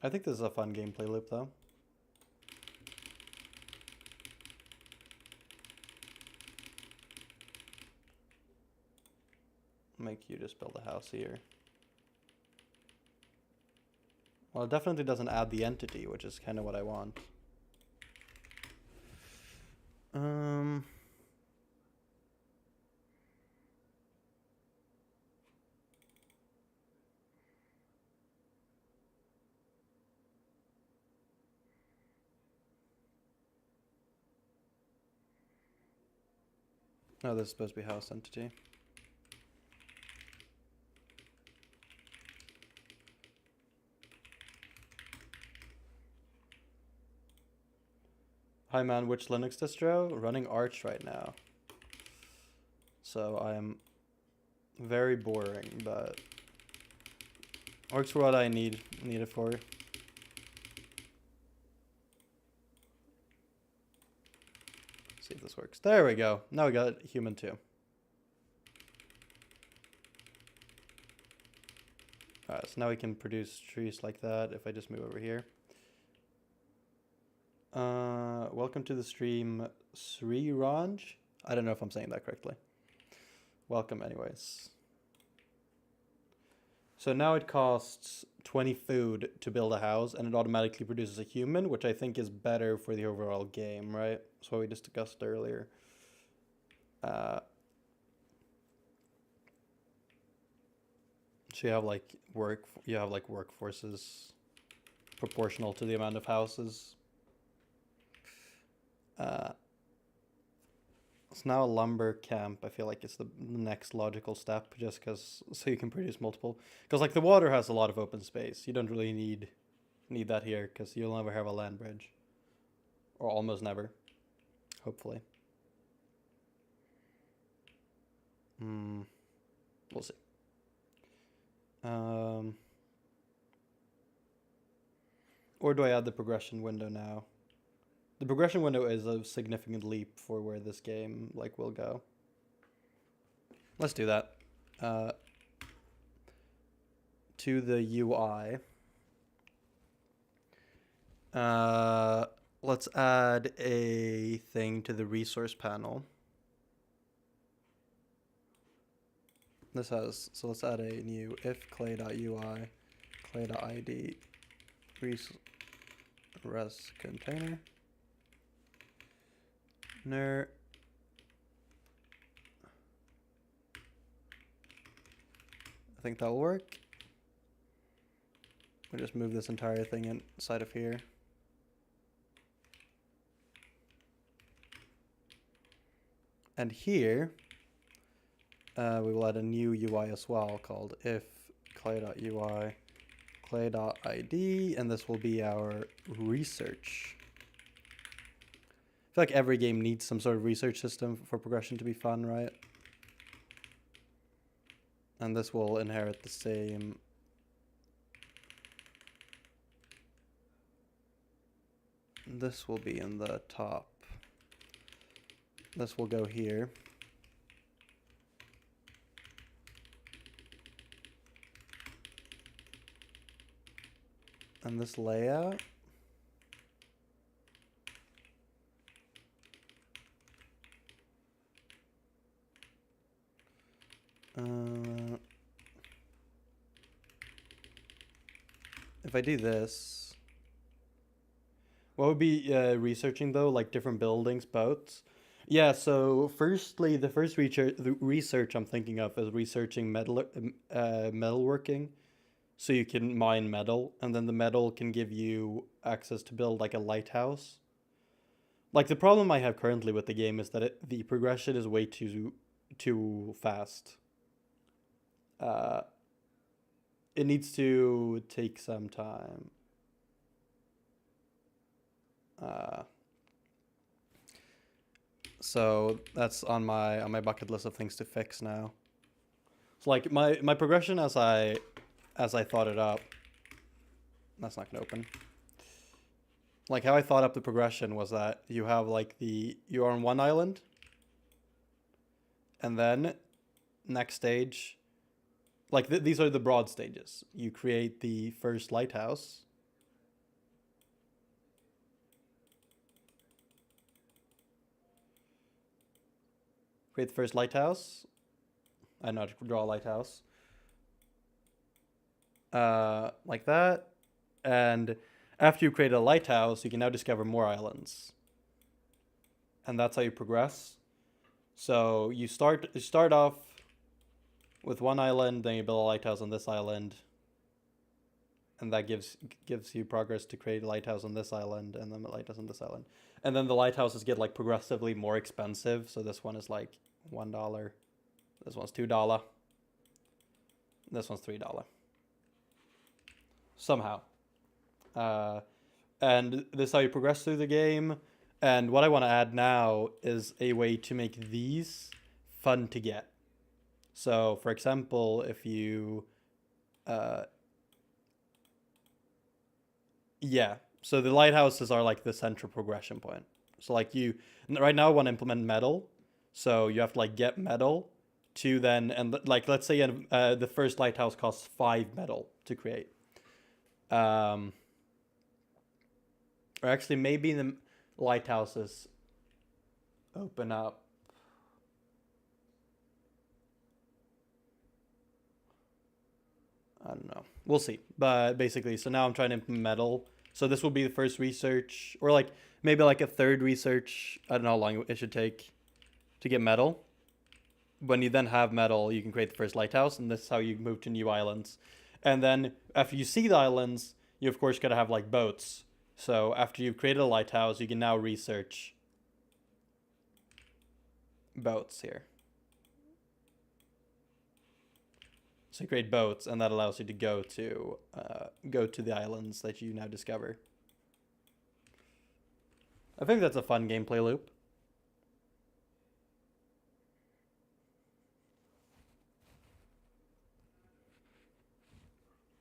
I think this is a fun gameplay loop though. Make you just build a house here. Well, it definitely doesn't add the entity, which is kind of what I want. No, this is supposed to be house entity. Hi man, which Linux distro? Running Arch right now. So I'm very boring, but works for what I need it for. See if this works. There we go. Now we got human too. Alright, so now we can produce trees like that if I just move over here. Welcome to the stream, Sri Ranj. I don't know if I'm saying that correctly. Welcome anyways. So now it costs 20 food to build a house, and it automatically produces a human, which I think is better for the overall game, right? That's what we discussed earlier. So you have like workforces proportional to the amount of houses. It's now a lumber camp. I feel like it's the next logical step, just because so you can produce multiple. Because like the water has a lot of open space. You don't really need that here because you'll never have a land bridge, or almost never, hopefully. We'll see. Or do I add the progression window now? The progression window is a significant leap for where this game like will go. Let's do that. To the UI. Let's add a thing to the resource panel. This has, so let's add a new if clay.ui clay.id res container. I think that'll work. We'll just move this entire thing inside of here. And here, we will add a new UI as well called if clay.ui clay.id, and this will be our research. I feel like every game needs some sort of research system for progression to be fun, right? And this will inherit the same. This will be in the top. This will go here. And this layout. If I do this, what would be researching though, like different buildings, boats? Yeah, so firstly, the first research I'm thinking of is researching metalworking. So you can mine metal, and then the metal can give you access to build like a lighthouse. Like the problem I have currently with the game is that the progression is way too fast. It needs to take some time. So that's on my bucket list of things to fix now. So like my progression as I thought it up. That's not gonna open. Like how I thought up the progression was that you have like you're on one island, and then next stage, like these are the broad stages. You create the first lighthouse. Create the first lighthouse. I know how to draw a lighthouse. Like that. And after you create a lighthouse, you can now discover more islands. And that's how you progress. So you start off with one island, then you build a lighthouse on this island. And that gives you progress to create a lighthouse on this island, and then a lighthouse on this island. And then the lighthouses get like progressively more expensive. So this one is like $1. This one's $2. This one's $3. Somehow. And this is how you progress through the game. And what I want to add now is a way to make these fun to get. So, for example, if you, yeah, so the lighthouses are like the central progression point. So, like you, right now, I want to implement metal. So you have to like get metal to then, and like let's say the first lighthouse costs 5 metal to create. Or actually, maybe the lighthouses open up. I don't know. We'll see. But basically, so now I'm trying to implement metal. So this will be the first research, or like maybe like a third research. I don't know how long it should take to get metal. When you then have metal, you can create the first lighthouse, and this is how you move to new islands. And then after you see the islands, you of course gotta have like boats. So after you've created a lighthouse, you can now research boats here. So you create boats, and that allows you to go to the islands that you now discover. I think that's a fun gameplay loop.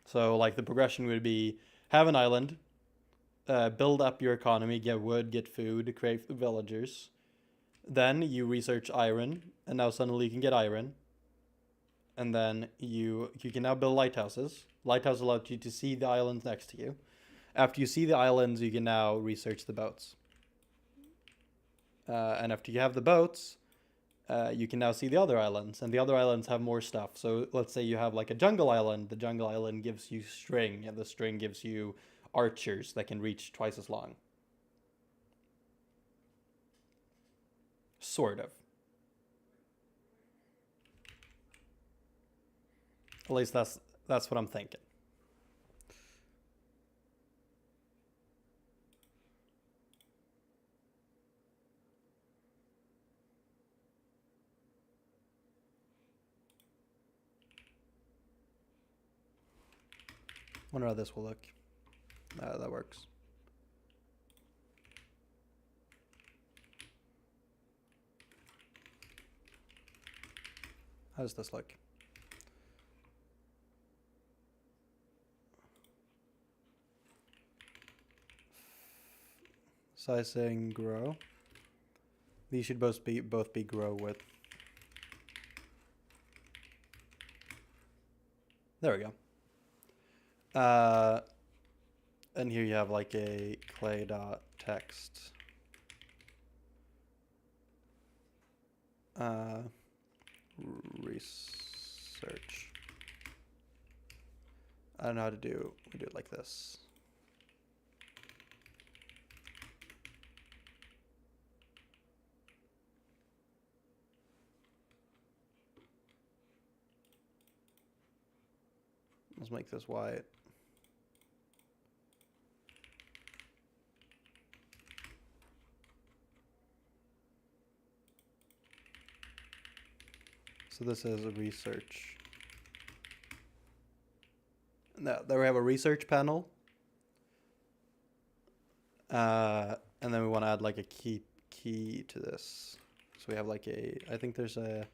So like the progression would be have an island, build up your economy, get wood, get food, create villagers. Then you research iron, and now suddenly you can get iron. And then you can now build lighthouses. Lighthouses allow you to see the islands next to you. After you see the islands, you can now research the boats. And after you have the boats, you can now see the other islands, and the other islands have more stuff. So let's say you have like a jungle island. The jungle island gives you string, and the string gives you archers that can reach twice as long. Sort of. At least that's what I'm thinking. Wonder how this will look. That works. How does this look? Sizing grow. These should both be grow width. There we go. And here you have like a clay.text. Research. I don't know how to do. We do it like this. Let's make this white. So this is a research. Now, there we have a research panel. And then we want to add like a key to this. So we have like I think there's a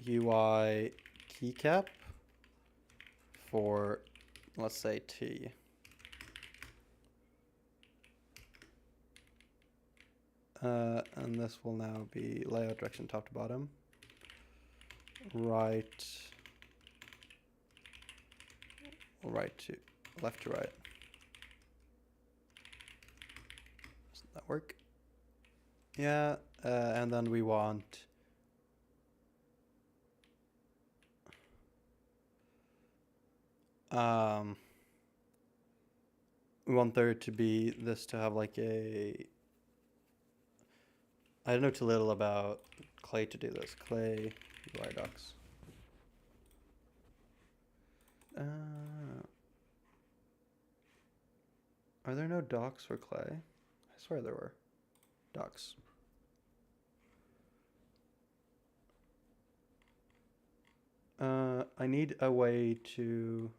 UI keycap for, let's say, T. And this will now be layout direction top to bottom. Right to left to right. Doesn't that work? Yeah, and then we want we want there to be this to have like a, I don't know too little about Clay to do this. Clay UI docs. Are there no docs for Clay? I swear there were docs. I need a way to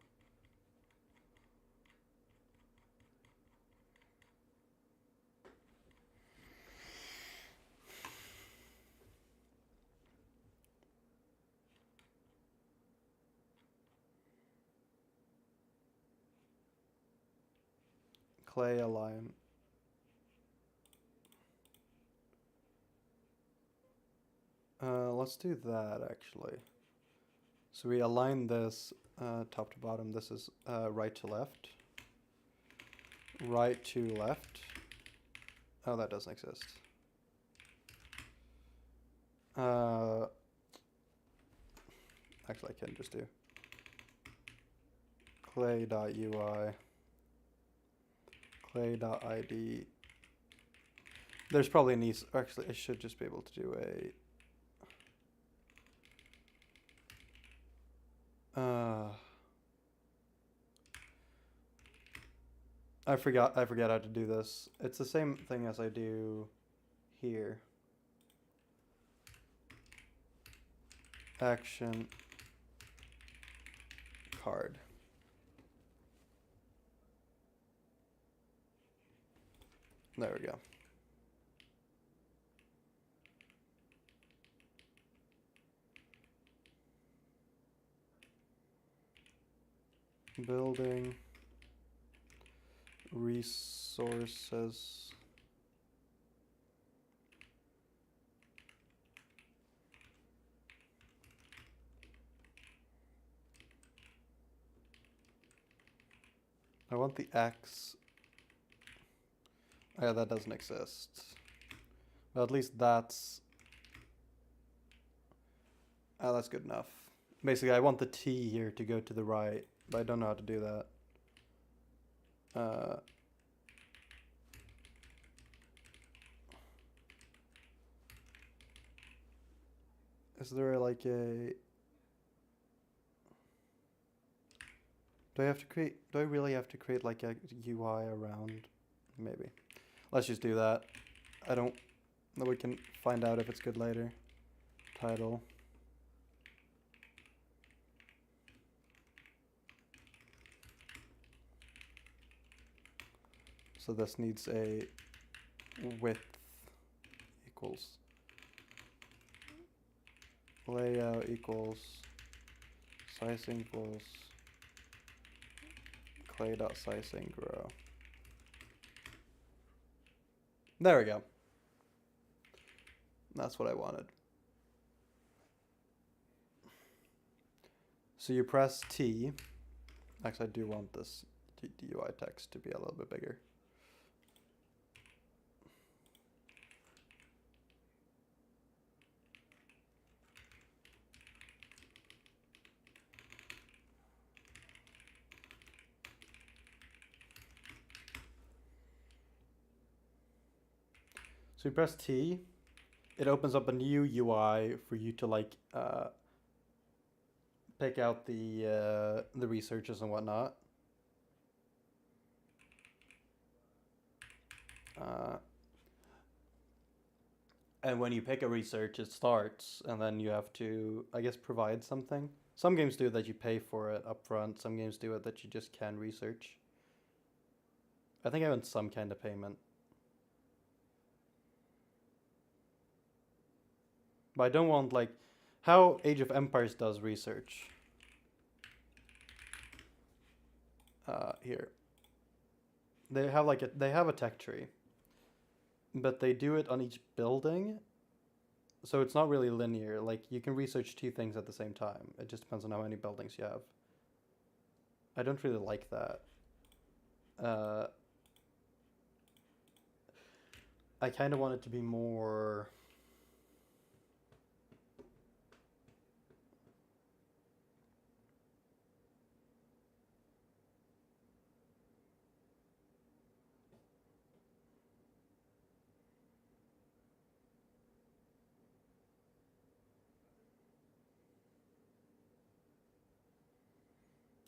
clay align. Let's do that actually. So we align this top to bottom. This is right to left. Right to left. Oh, that doesn't exist. Actually, I can just do clay.ui, clay.id. There's probably an easy, actually, I should just be able to do I forgot how to do this. It's the same thing as I do here. Action card. There we go. Building resources. I want the X. Oh, yeah, that doesn't exist. Well, at least that's... Oh, that's good enough. Basically, I want the T here to go to the right, but I don't know how to do that. Is there like a... Do I really have to create like a UI around? Maybe. Let's just do that. Then we can find out if it's good later. Title. So this needs a width equals layout equals sizing equals clay.sizing grow. There we go. That's what I wanted. So you press T. Actually, I do want this UI text to be a little bit bigger. So you press T, it opens up a new UI for you to like pick out the researches and whatnot. And when you pick a research, it starts, and then you have to, I guess, provide something. Some games do it that you pay for it up front. Some games do it that you just can research. I think I want some kind of payment. But I don't want like how Age of Empires does research. Here. They have like they have a tech tree, but they do it on each building. So it's not really linear. Like you can research two things at the same time. It just depends on how many buildings you have. I don't really like that. I kind of want it to be more...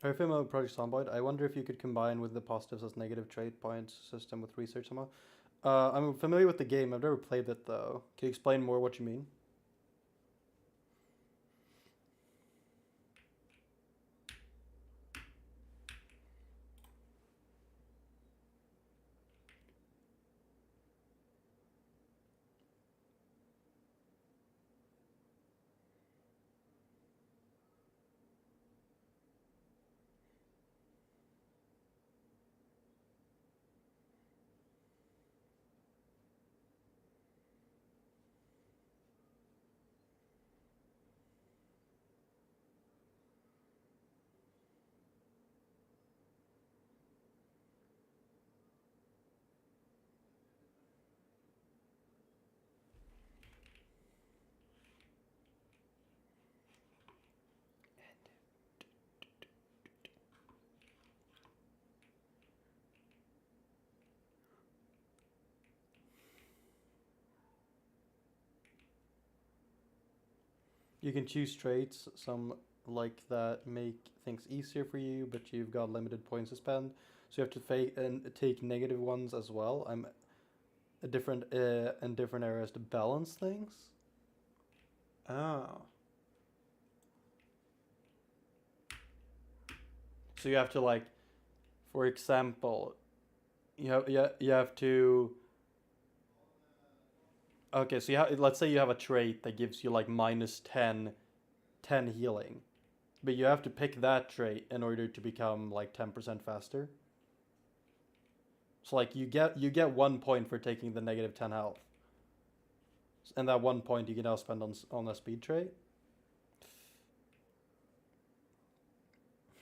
Are you familiar with Project Zomboid? I wonder if you could combine with the positives as negative trait points system with research somehow. I'm familiar with the game. I've never played it though. Can you explain more what you mean? You can choose traits, some like that make things easier for you, but you've got limited points to spend. So you have to take negative ones as well. I'm a different in different areas to balance things. Oh. So you have to like, for example, you have to. Okay, so let's say you have a trait that gives you like minus 10 healing, but you have to pick that trait in order to become like 10% faster. So like you get 1 point for taking the negative 10 health, and that 1 point you can now spend on a speed trait.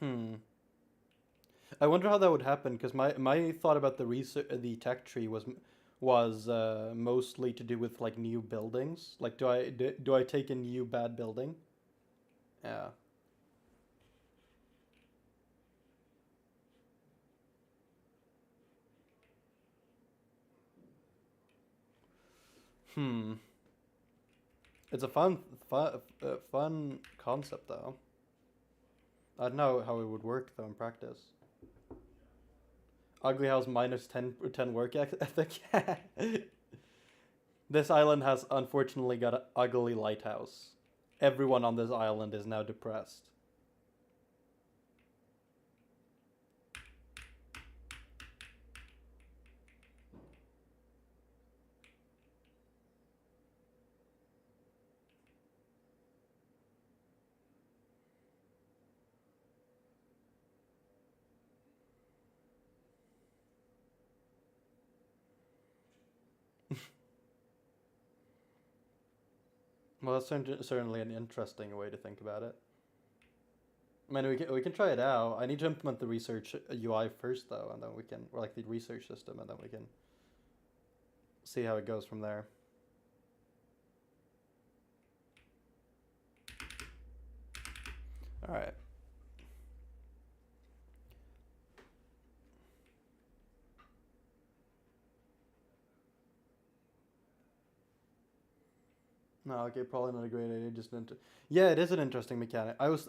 Hmm. I wonder how that would happen because my thought about the tech tree was mostly to do with like new buildings. Like do I take a new bad building? Yeah. Hmm. It's a fun concept though. I don't know how it would work though in practice. Ugly House minus 10 work ethic. This island has unfortunately got an ugly lighthouse. Everyone on this island is now depressed. Well, that's certainly an interesting way to think about it. I mean, we can try it out. I need to implement the research UI first, though, and then we can, or like the research system, and then we can see how it goes from there. All right. No, okay, probably not a great idea. Just yeah, it is an interesting mechanic. I was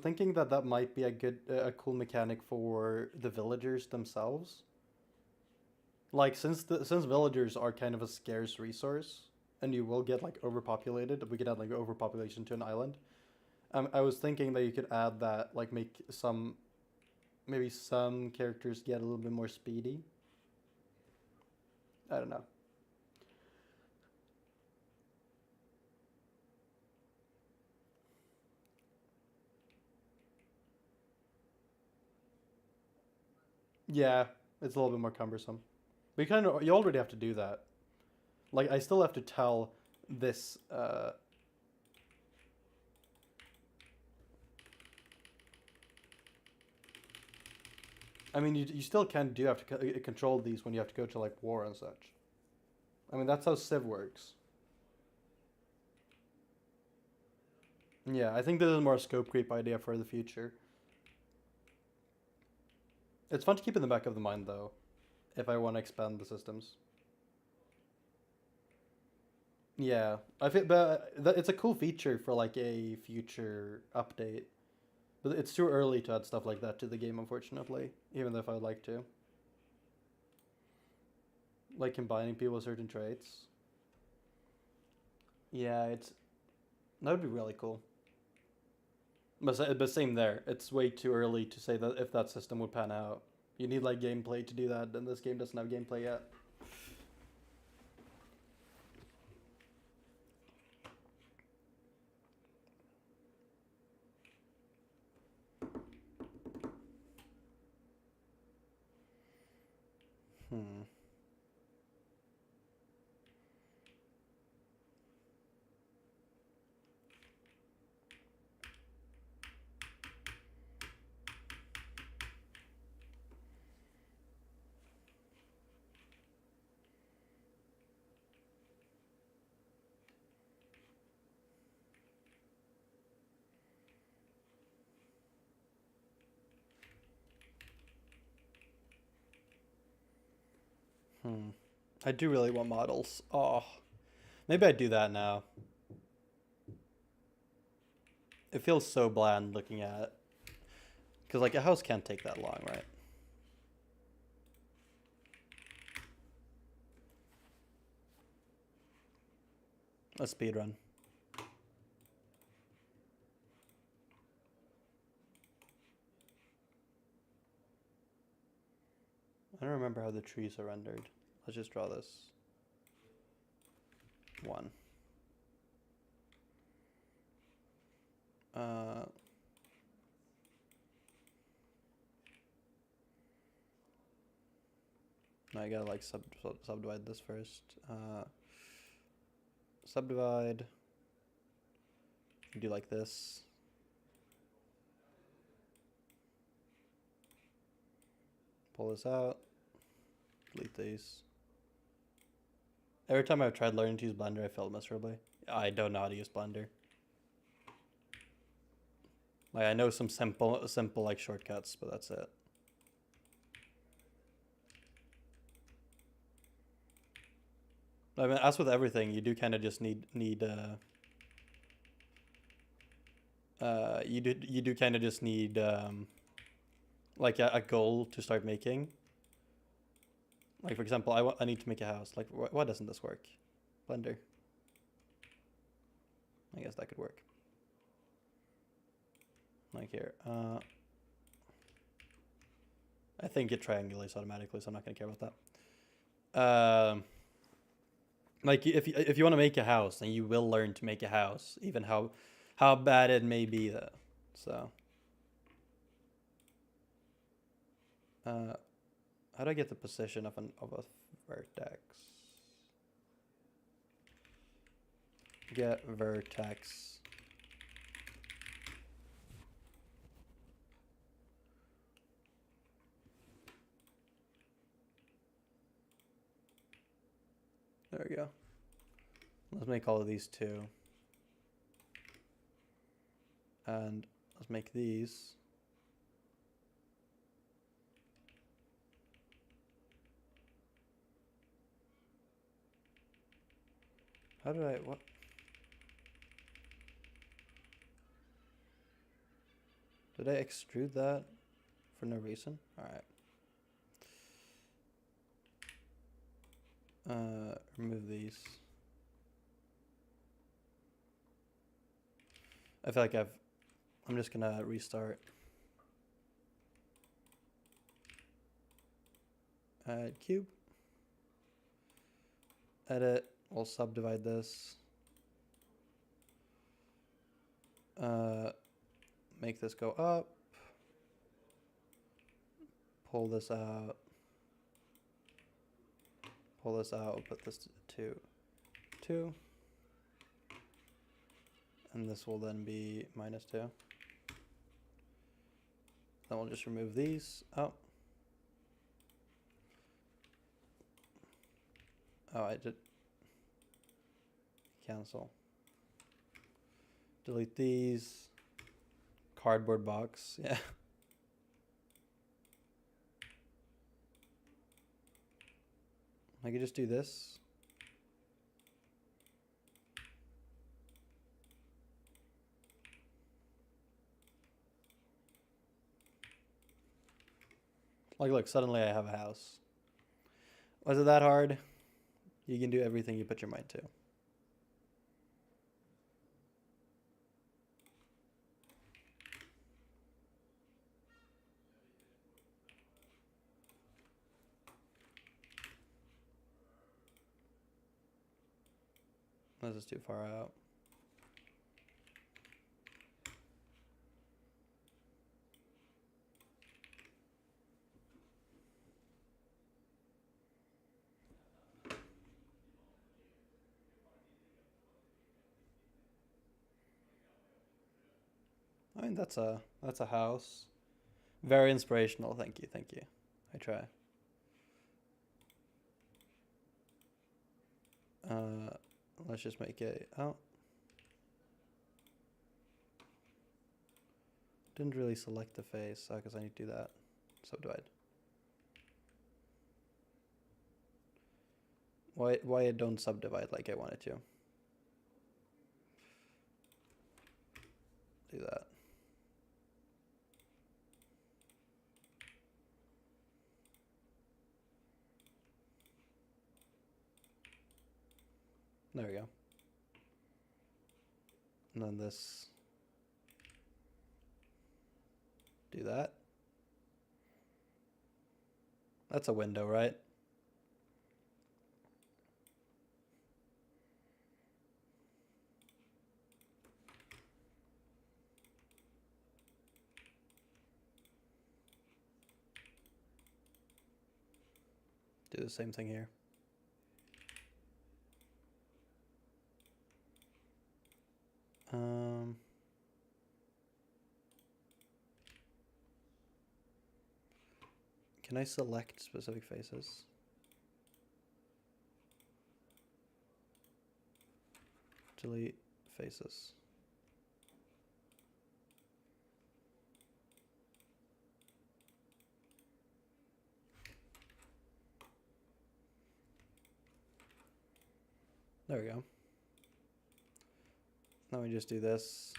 thinking that that might be a cool mechanic for the villagers themselves. Like since villagers are kind of a scarce resource, and you will get like overpopulated. We could add like overpopulation to an island. I was thinking that you could add that, like make maybe some characters get a little bit more speedy. I don't know. Yeah, it's a little bit more cumbersome. But you already have to do that. Like I still have to tell this. I mean, you still do have to control these when you have to go to like war and such. I mean, that's how Civ works. Yeah, I think this is more a scope creep idea for the future. It's fun to keep in the back of the mind though, if I want to expand the systems. Yeah, I feel, but it's a cool feature for like a future update. But it's too early to add stuff like that to the game, unfortunately. Even though if I would like to, like combining people with certain traits. Yeah, it's that would be really cool. But same there. It's way too early to say that if that system would pan out. You need like gameplay to do that, and this game doesn't have gameplay yet. Hmm. Hmm. I do really want models. Oh, maybe I do that now. It feels so bland looking at, because like a house can't take that long, right? A speed run. I don't remember how the trees are rendered. Let's just draw this. 1. No, I gotta like subdivide this first. Subdivide. Do like this. Pull this out. Delete these. Every time I've tried learning to use Blender, I failed miserably. I don't know how to use Blender. Like I know some simple like shortcuts, but that's it. I mean, as with everything, you do kind of just need you do kind of just need like a goal to start making. Like for example, I need to make a house. Like why doesn't this work? Blender. I guess that could work. Like here. I think it triangulates automatically, so I'm not gonna care about that. Like if you want to make a house, then you will learn to make a house, even how bad it may be though. So how do I get the position of a vertex? Get vertex. There we go. Let's make all of these 2. And let's make these. How did what? Did I extrude that for no reason? All right. Remove these. I feel like I'm just gonna restart. Add cube. Edit. We'll subdivide this. Make this go up. Pull this out. Pull this out. We'll put this to 2. And this will then be -2. Then we'll just remove these. Oh, I did cancel. Delete these. Cardboard box. Yeah. I could just do this. Like, look, suddenly I have a house. Was it that hard? You can do everything you put your mind to. This is too far out. I mean, that's a house. Very inspirational. Thank you. Thank you. I try. Let's just make a, oh. Didn't really select the face, because I need to do that. Subdivide. Why I don't subdivide like I wanted to? Do There we go. And then this. Do that. That's a window, right? Do the same thing here. Can I select specific faces? Delete faces. There we go. Now we just do this.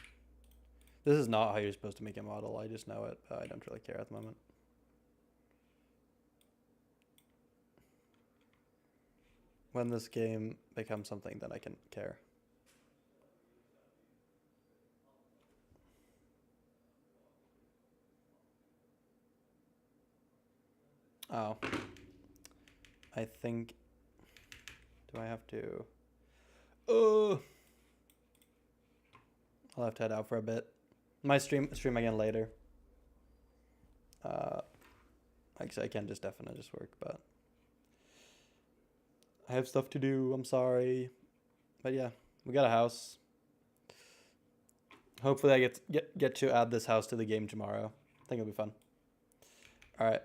This is not how you're supposed to make a model. I just know it, but I don't really care at the moment. When this game becomes something, then I can care. Oh. I think... Do I have to... Oh! I'll have to head out for a bit. Might stream again later. Actually, I can just definitely just work, but... I have stuff to do, I'm sorry. But yeah, we got a house. Hopefully I get to add this house to the game tomorrow. I think it'll be fun. Alright.